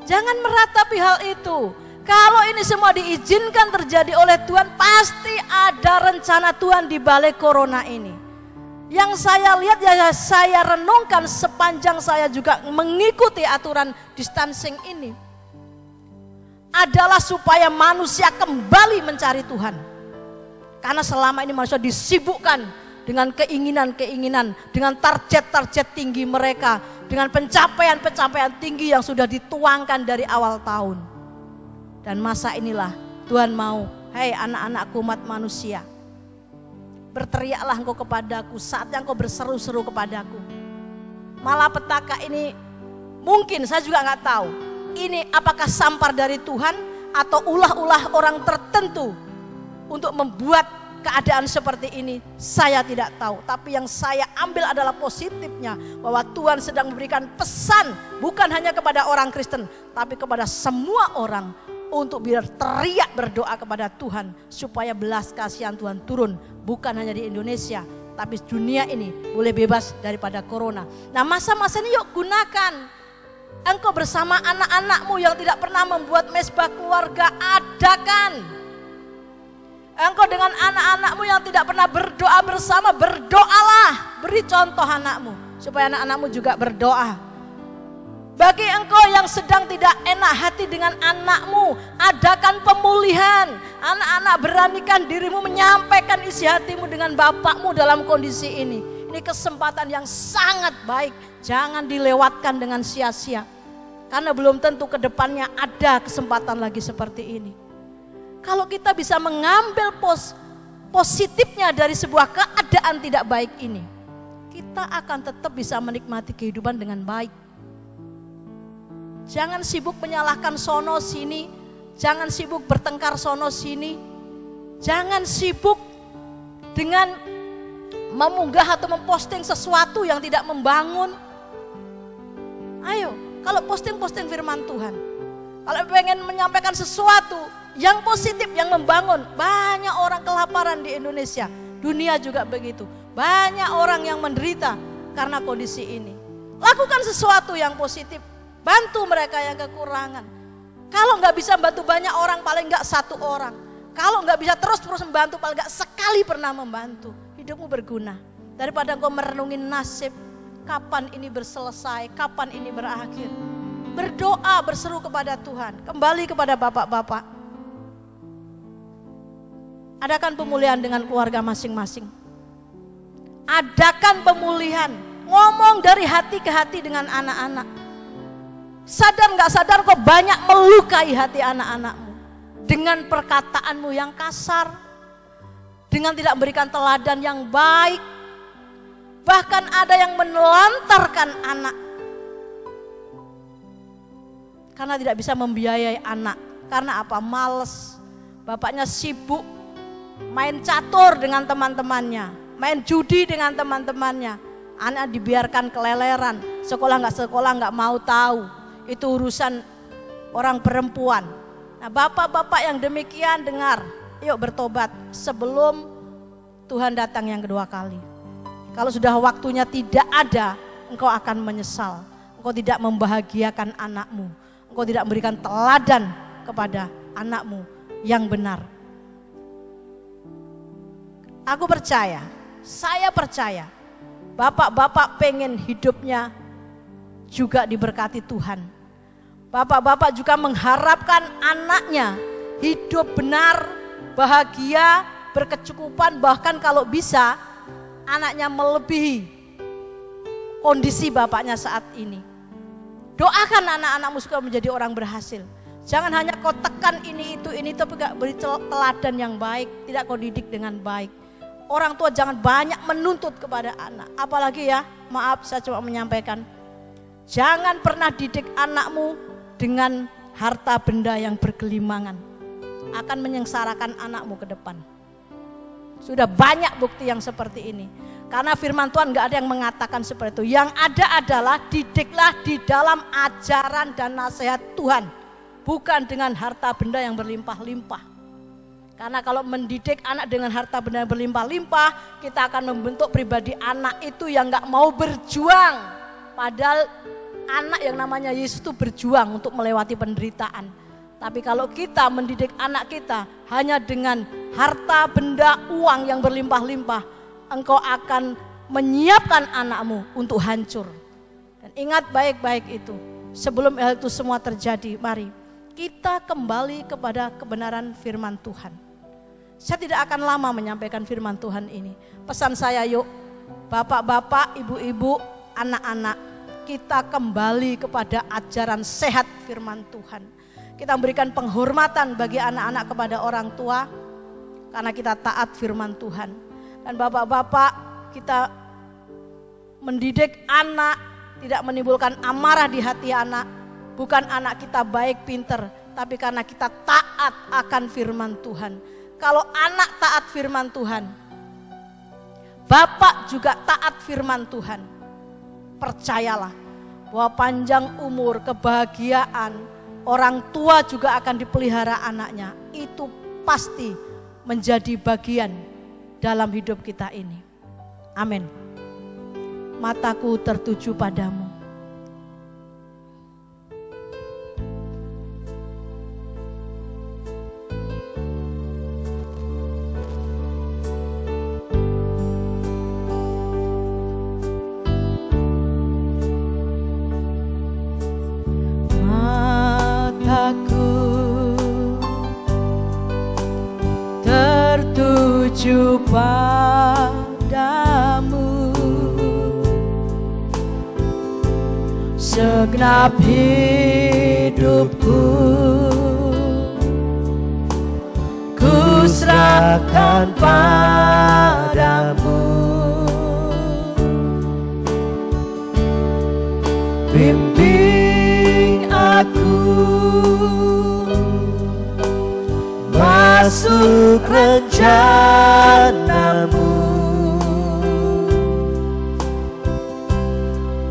Jangan meratapi hal itu. Kalau ini semua diizinkan terjadi oleh Tuhan, pasti ada rencana Tuhan di balik corona ini. Yang saya lihat, ya saya renungkan sepanjang saya juga mengikuti aturan distancing ini, adalah supaya manusia kembali mencari Tuhan. Karena selama ini manusia disibukkan dengan keinginan-keinginan, dengan target-target tinggi mereka, dengan pencapaian-pencapaian tinggi yang sudah dituangkan dari awal tahun. Dan masa inilah Tuhan mau, hei anak-anakku umat manusia, berteriaklah engkau kepadaku, saatnya engkau berseru-seru kepadaku. Malapetaka ini mungkin, saya juga nggak tahu, ini apakah sampar dari Tuhan atau ulah-ulah orang tertentu untuk membuat keadaan seperti ini, saya tidak tahu. Tapi yang saya ambil adalah positifnya, bahwa Tuhan sedang memberikan pesan bukan hanya kepada orang Kristen, tapi kepada semua orang untuk biar teriak berdoa kepada Tuhan supaya belas kasihan Tuhan turun, bukan hanya di Indonesia, tapi dunia ini boleh bebas daripada corona. Nah, masa-masa ini yuk gunakan. Engkau bersama anak-anakmu yang tidak pernah membuat mezbah keluarga, adakan. Engkau dengan anak-anakmu yang tidak pernah berdoa bersama, berdoalah. Beri contoh anakmu supaya anak-anakmu juga berdoa. Bagi engkau yang sedang tidak enak hati dengan anakmu, adakan pemulihan. Anak-anak, beranikan dirimu menyampaikan isi hatimu dengan bapakmu dalam kondisi ini. Ini kesempatan yang sangat baik, jangan dilewatkan dengan sia-sia. Karena belum tentu ke depannya ada kesempatan lagi seperti ini. Kalau kita bisa mengambil positifnya dari sebuah keadaan tidak baik ini, kita akan tetap bisa menikmati kehidupan dengan baik. Jangan sibuk menyalahkan sono sini, jangan sibuk bertengkar sono sini, jangan sibuk dengan memunggah atau memposting sesuatu yang tidak membangun. Ayo, kalau posting-posting firman Tuhan, kalau pengen menyampaikan sesuatu yang positif, yang membangun, banyak orang kelaparan di Indonesia, dunia juga begitu. Banyak orang yang menderita karena kondisi ini. Lakukan sesuatu yang positif. Bantu mereka yang kekurangan. Kalau nggak bisa bantu banyak orang, paling nggak satu orang. Kalau nggak bisa terus-terus membantu, paling nggak sekali pernah membantu. Hidupmu berguna. Daripada engkau merenungin nasib, kapan ini berselesai, kapan ini berakhir. Berdoa, berseru kepada Tuhan. Kembali kepada bapak-bapak. Adakan pemulihan dengan keluarga masing-masing. Adakan pemulihan. Ngomong dari hati ke hati dengan anak-anak. Sadar nggak sadar kok banyak melukai hati anak-anakmu dengan perkataanmu yang kasar, dengan tidak memberikan teladan yang baik, bahkan ada yang menelantarkan anak karena tidak bisa membiayai anak. Karena apa? Males, bapaknya sibuk main catur dengan teman-temannya, main judi dengan teman-temannya, anak dibiarkan keleleran, sekolah nggak mau tahu. Itu urusan orang perempuan. Nah, bapak-bapak yang demikian dengar, yuk bertobat sebelum Tuhan datang yang kedua kali. Kalau sudah waktunya tidak ada, engkau akan menyesal. Engkau tidak membahagiakan anakmu. Engkau tidak memberikan teladan kepada anakmu yang benar. Aku percaya, saya percaya, bapak-bapak pengen hidupnya juga diberkati Tuhan. Bapak-bapak juga mengharapkan anaknya hidup benar, bahagia, berkecukupan, bahkan kalau bisa anaknya melebihi kondisi bapaknya saat ini. Doakan anak-anakmu supaya menjadi orang berhasil. Jangan hanya kau tekan ini itu, tapi gak beri teladan yang baik, tidak kau didik dengan baik. Orang tua jangan banyak menuntut kepada anak. Apalagi ya, maaf saya cuma menyampaikan, jangan pernah didik anakmu dengan harta benda yang bergelimangan, akan menyengsarakan anakmu ke depan. Sudah banyak bukti yang seperti ini. Karena firman Tuhan gak ada yang mengatakan seperti itu. Yang ada adalah didiklah di dalam ajaran dan nasihat Tuhan, bukan dengan harta benda yang berlimpah-limpah. Karena kalau mendidik anak dengan harta benda yang berlimpah-limpah, kita akan membentuk pribadi anak itu yang gak mau berjuang. Padahal anak yang namanya Yesus itu berjuang untuk melewati penderitaan. Tapi kalau kita mendidik anak kita hanya dengan harta, benda, uang yang berlimpah-limpah, engkau akan menyiapkan anakmu untuk hancur. Dan ingat baik-baik itu, sebelum hal itu semua terjadi, mari kita kembali kepada kebenaran firman Tuhan. Saya tidak akan lama menyampaikan firman Tuhan ini. Pesan saya, yuk bapak-bapak, ibu-ibu, anak-anak, kita kembali kepada ajaran sehat firman Tuhan. Kita memberikan penghormatan bagi anak-anak kepada orang tua karena kita taat firman Tuhan. Dan bapak-bapak, kita mendidik anak tidak menimbulkan amarah di hati anak. Bukan anak kita baik pinter, tapi karena kita taat akan firman Tuhan. Kalau anak taat firman Tuhan, bapak juga taat firman Tuhan. Percayalah bahwa panjang umur, kebahagiaan, orang tua juga akan dipelihara anaknya. Itu pasti menjadi bagian dalam hidup kita ini. Amin. Mataku tertuju padamu. Tertuju padamu, segenap hidupku ku serahkan padamu. Bimbing aku masuk rencanamu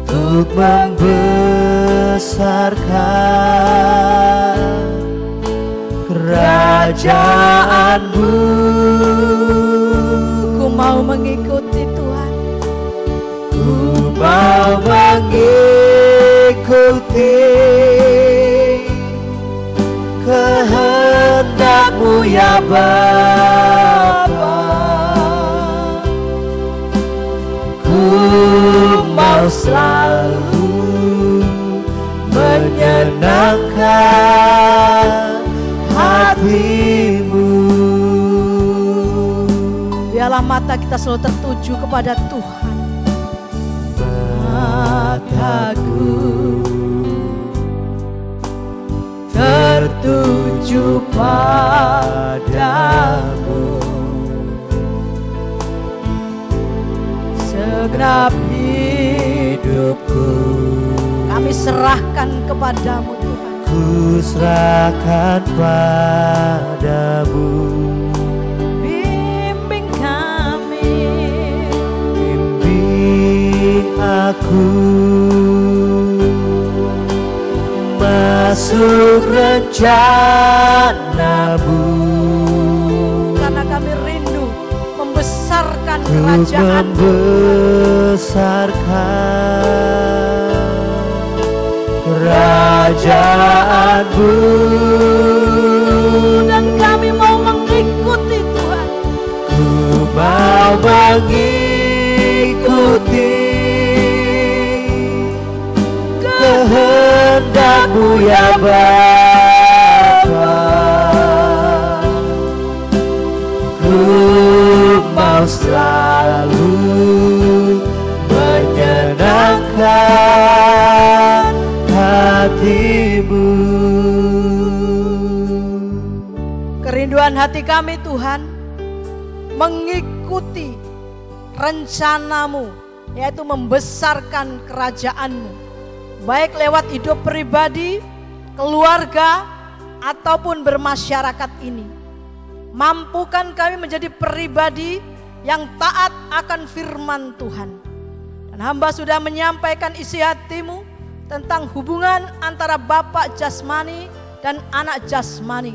untuk membesarkan kerajaanmu. Ku mau mengikuti Tuhan. Ku mau mengikuti kehendak-Mu ya Bapa. Ku mau selalu menyenangkan hati-Mu. Biarlah mata kita selalu tertuju kepada Tuhan. Mataku tertuju padamu, segenap hidupku Kami serahkan kepadamu Tuhan. ku serahkan padamu. Bimbing kami, Bimbing aku masuk rencana-Mu, karena kami rindu membesarkan ku kerajaan membesarkan kerajaan-Mu, dan kami mau mengikuti Tuhan. ku mau mengikuti kehendak-Mu ya Bapa. Ku mau selalu menyenangkan hati-Mu. Kerinduan hati kami Tuhan mengikuti rencana-Mu, yaitu membesarkan kerajaan-Mu, baik lewat hidup pribadi, keluarga, ataupun bermasyarakat ini. Mampukan kami menjadi pribadi yang taat akan firman Tuhan. Dan hamba sudah menyampaikan isi hati-Mu tentang hubungan antara Bapa jasmani dan anak jasmani.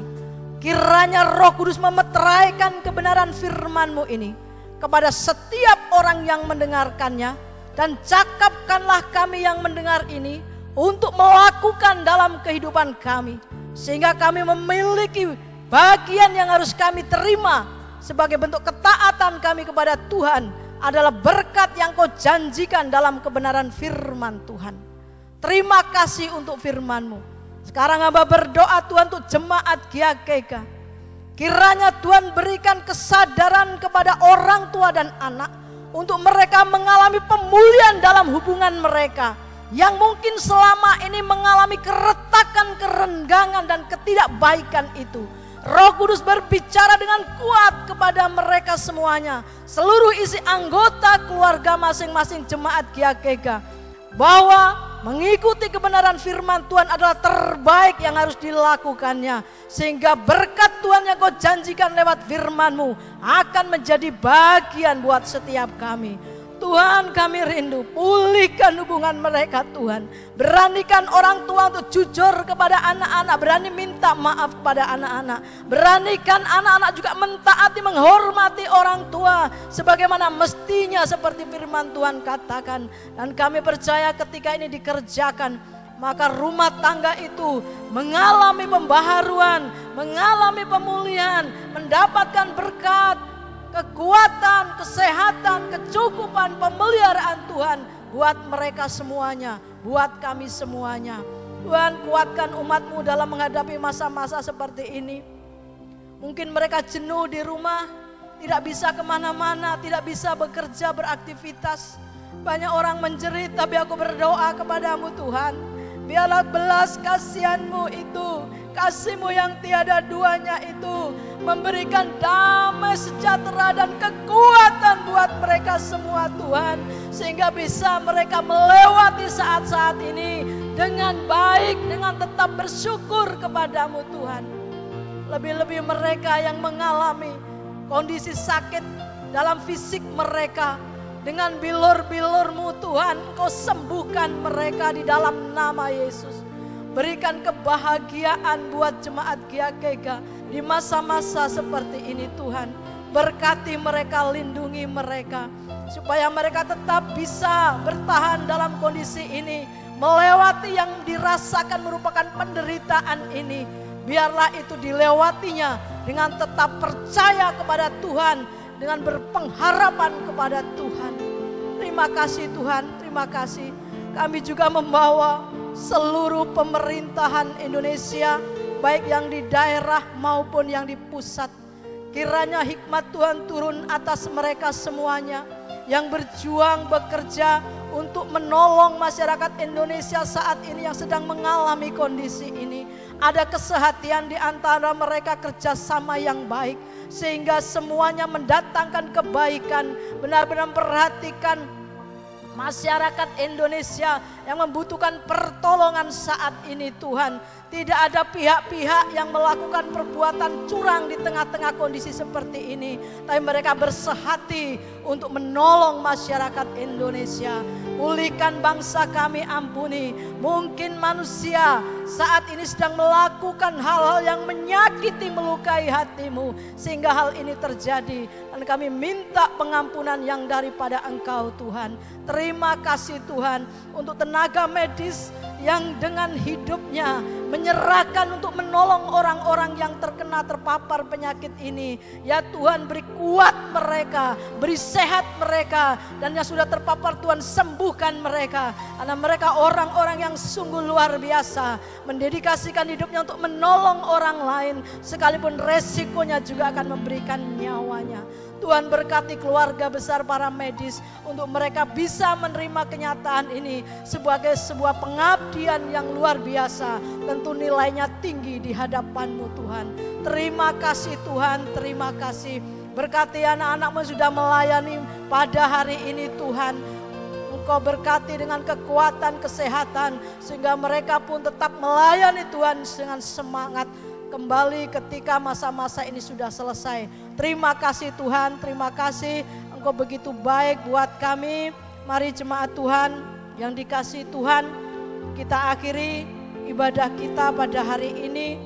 Kiranya Roh Kudus memeteraikan kebenaran firman-Mu ini kepada setiap orang yang mendengarkannya. Dan cakapkanlah kami yang mendengar ini untuk melakukan dalam kehidupan kami. Sehingga kami memiliki bagian yang harus kami terima sebagai bentuk ketaatan kami kepada Tuhan adalah berkat yang Kau janjikan dalam kebenaran firman Tuhan. Terima kasih untuk firman-Mu. Sekarang hamba berdoa Tuhan untuk jemaat GKK. Kiranya Tuhan berikan kesadaran kepada orang tua dan anak untuk mereka mengalami pemulihan dalam hubungan mereka yang mungkin selama ini mengalami keretakan, kerenggangan dan ketidakbaikan itu. Roh Kudus berbicara dengan kuat kepada mereka semuanya, seluruh isi anggota keluarga masing-masing jemaat GKK, bahwa mengikuti kebenaran firman Tuhan adalah terbaik yang harus dilakukannya. Sehingga berkat Tuhan yang Kau janjikan lewat firman-Mu akan menjadi bagian buat setiap kami. Tuhan, kami rindu, pulihkan hubungan mereka Tuhan. Beranikan orang tua untuk jujur kepada anak-anak, berani minta maaf kepada anak-anak. Beranikan anak-anak juga mentaati, menghormati orang tua sebagaimana mestinya seperti firman Tuhan katakan. Dan kami percaya ketika ini dikerjakan, maka rumah tangga itu mengalami pembaharuan, mengalami pemulihan, mendapatkan berkat, kekuatan, kesehatan, kecukupan, pemeliharaan Tuhan buat mereka semuanya, buat kami semuanya. Tuhan, kuatkan umat-Mu dalam menghadapi masa-masa seperti ini. Mungkin mereka jenuh di rumah, tidak bisa kemana-mana, tidak bisa bekerja, beraktivitas. Banyak orang menjerit, tapi aku berdoa kepada-Mu Tuhan. Biarlah belas kasihan-Mu itu, kasih-Mu yang tiada duanya itu memberikan damai, sejahtera dan kekuatan buat mereka semua Tuhan. Sehingga bisa mereka melewati saat-saat ini dengan baik, dengan tetap bersyukur kepada-Mu Tuhan. Lebih-lebih mereka yang mengalami kondisi sakit dalam fisik mereka, dengan bilur-bilur-Mu Tuhan, Engkau sembuhkan mereka di dalam nama Yesus. Berikan kebahagiaan buat jemaat GKK di masa-masa seperti ini Tuhan. Berkati mereka, lindungi mereka, supaya mereka tetap bisa bertahan dalam kondisi ini, melewati yang dirasakan merupakan penderitaan ini. Biarlah itu dilewatinya dengan tetap percaya kepada Tuhan, dengan berpengharapan kepada Tuhan. Terima kasih Tuhan, terima kasih. Kami juga membawa seluruh pemerintahan Indonesia, baik yang di daerah maupun yang di pusat. Kiranya hikmat Tuhan turun atas mereka semuanya yang berjuang bekerja untuk menolong masyarakat Indonesia saat ini yang sedang mengalami kondisi ini. Ada kesehatian di antara mereka, kerjasama yang baik, sehingga semuanya mendatangkan kebaikan. Benar-benar perhatikan masyarakat Indonesia yang membutuhkan pertolongan saat ini Tuhan. Tidak ada pihak-pihak yang melakukan perbuatan curang di tengah-tengah kondisi seperti ini, tapi mereka bersehati untuk menolong masyarakat Indonesia. Pulihkan bangsa kami, ampuni. Mungkin manusia saat ini sedang melakukan hal-hal yang menyakiti, melukai hati-Mu, sehingga hal ini terjadi. Dan kami minta pengampunan yang daripada Engkau Tuhan. Terima kasih Tuhan untuk tenaga medis yang dengan hidupnya menyerahkan untuk menolong orang-orang yang terpapar penyakit ini. Ya Tuhan, beri kuat mereka, beri sehat mereka, dan yang sudah terpapar Tuhan sembuhkan mereka. Karena mereka orang-orang yang sungguh luar biasa, mendedikasikan hidupnya untuk menolong orang lain, sekalipun resikonya juga akan memberikan nyawanya. Tuhan berkati keluarga besar para medis untuk mereka bisa menerima kenyataan ini sebagai sebuah pengabdian yang luar biasa. Tentu nilainya tinggi di hadapan-Mu Tuhan. Terima kasih Tuhan, terima kasih. Berkati anak-anak-Mu sudah melayani pada hari ini Tuhan. Engkau berkati dengan kekuatan, kesehatan, sehingga mereka pun tetap melayani Tuhan dengan semangat. Kembali ketika masa-masa ini sudah selesai. Terima kasih Tuhan, terima kasih. Engkau begitu baik buat kami. Mari jemaat Tuhan yang dikasihi Tuhan, kita akhiri ibadah kita pada hari ini.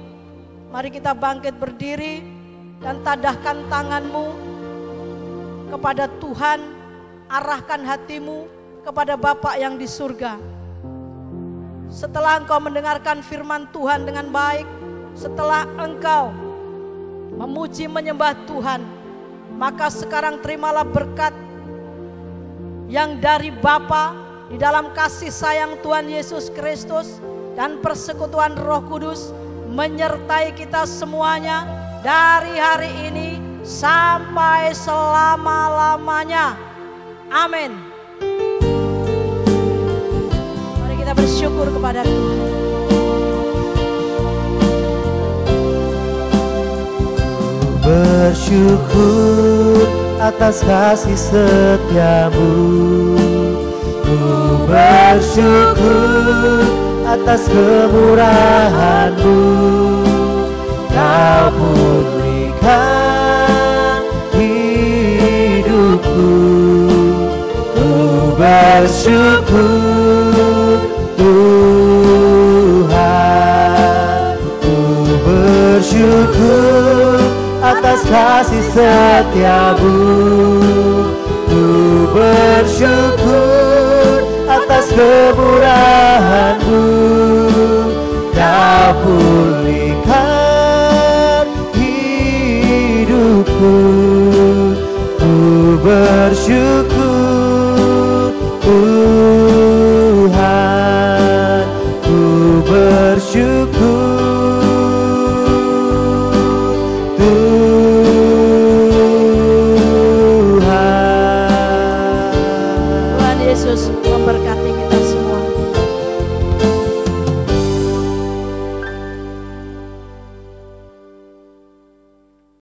Mari kita bangkit berdiri dan tadahkan tangan-Mu kepada Tuhan. Arahkan hatimu kepada Bapa yang di surga. setelah engkau mendengarkan firman Tuhan dengan baik, setelah engkau memuji menyembah Tuhan, maka sekarang terimalah berkat yang dari Bapa di dalam kasih sayang Tuhan Yesus Kristus dan persekutuan Roh Kudus menyertai kita semuanya dari hari ini sampai selama-lamanya. Amin. Mari kita bersyukur kepada Tuhan. Bersyukur atas kasih setiamu, ku bersyukur atas kemurahan-Mu. Kau pulihkan hidupku, ku bersyukur Tuhan, ku bersyukur atas kasih setiamu, ku bersyukur atas kemurahan-Mu. Kau pulihkan hidupku, ku bersyukur Tuhan, ku bersyukur Tuhan Yesus memberkati.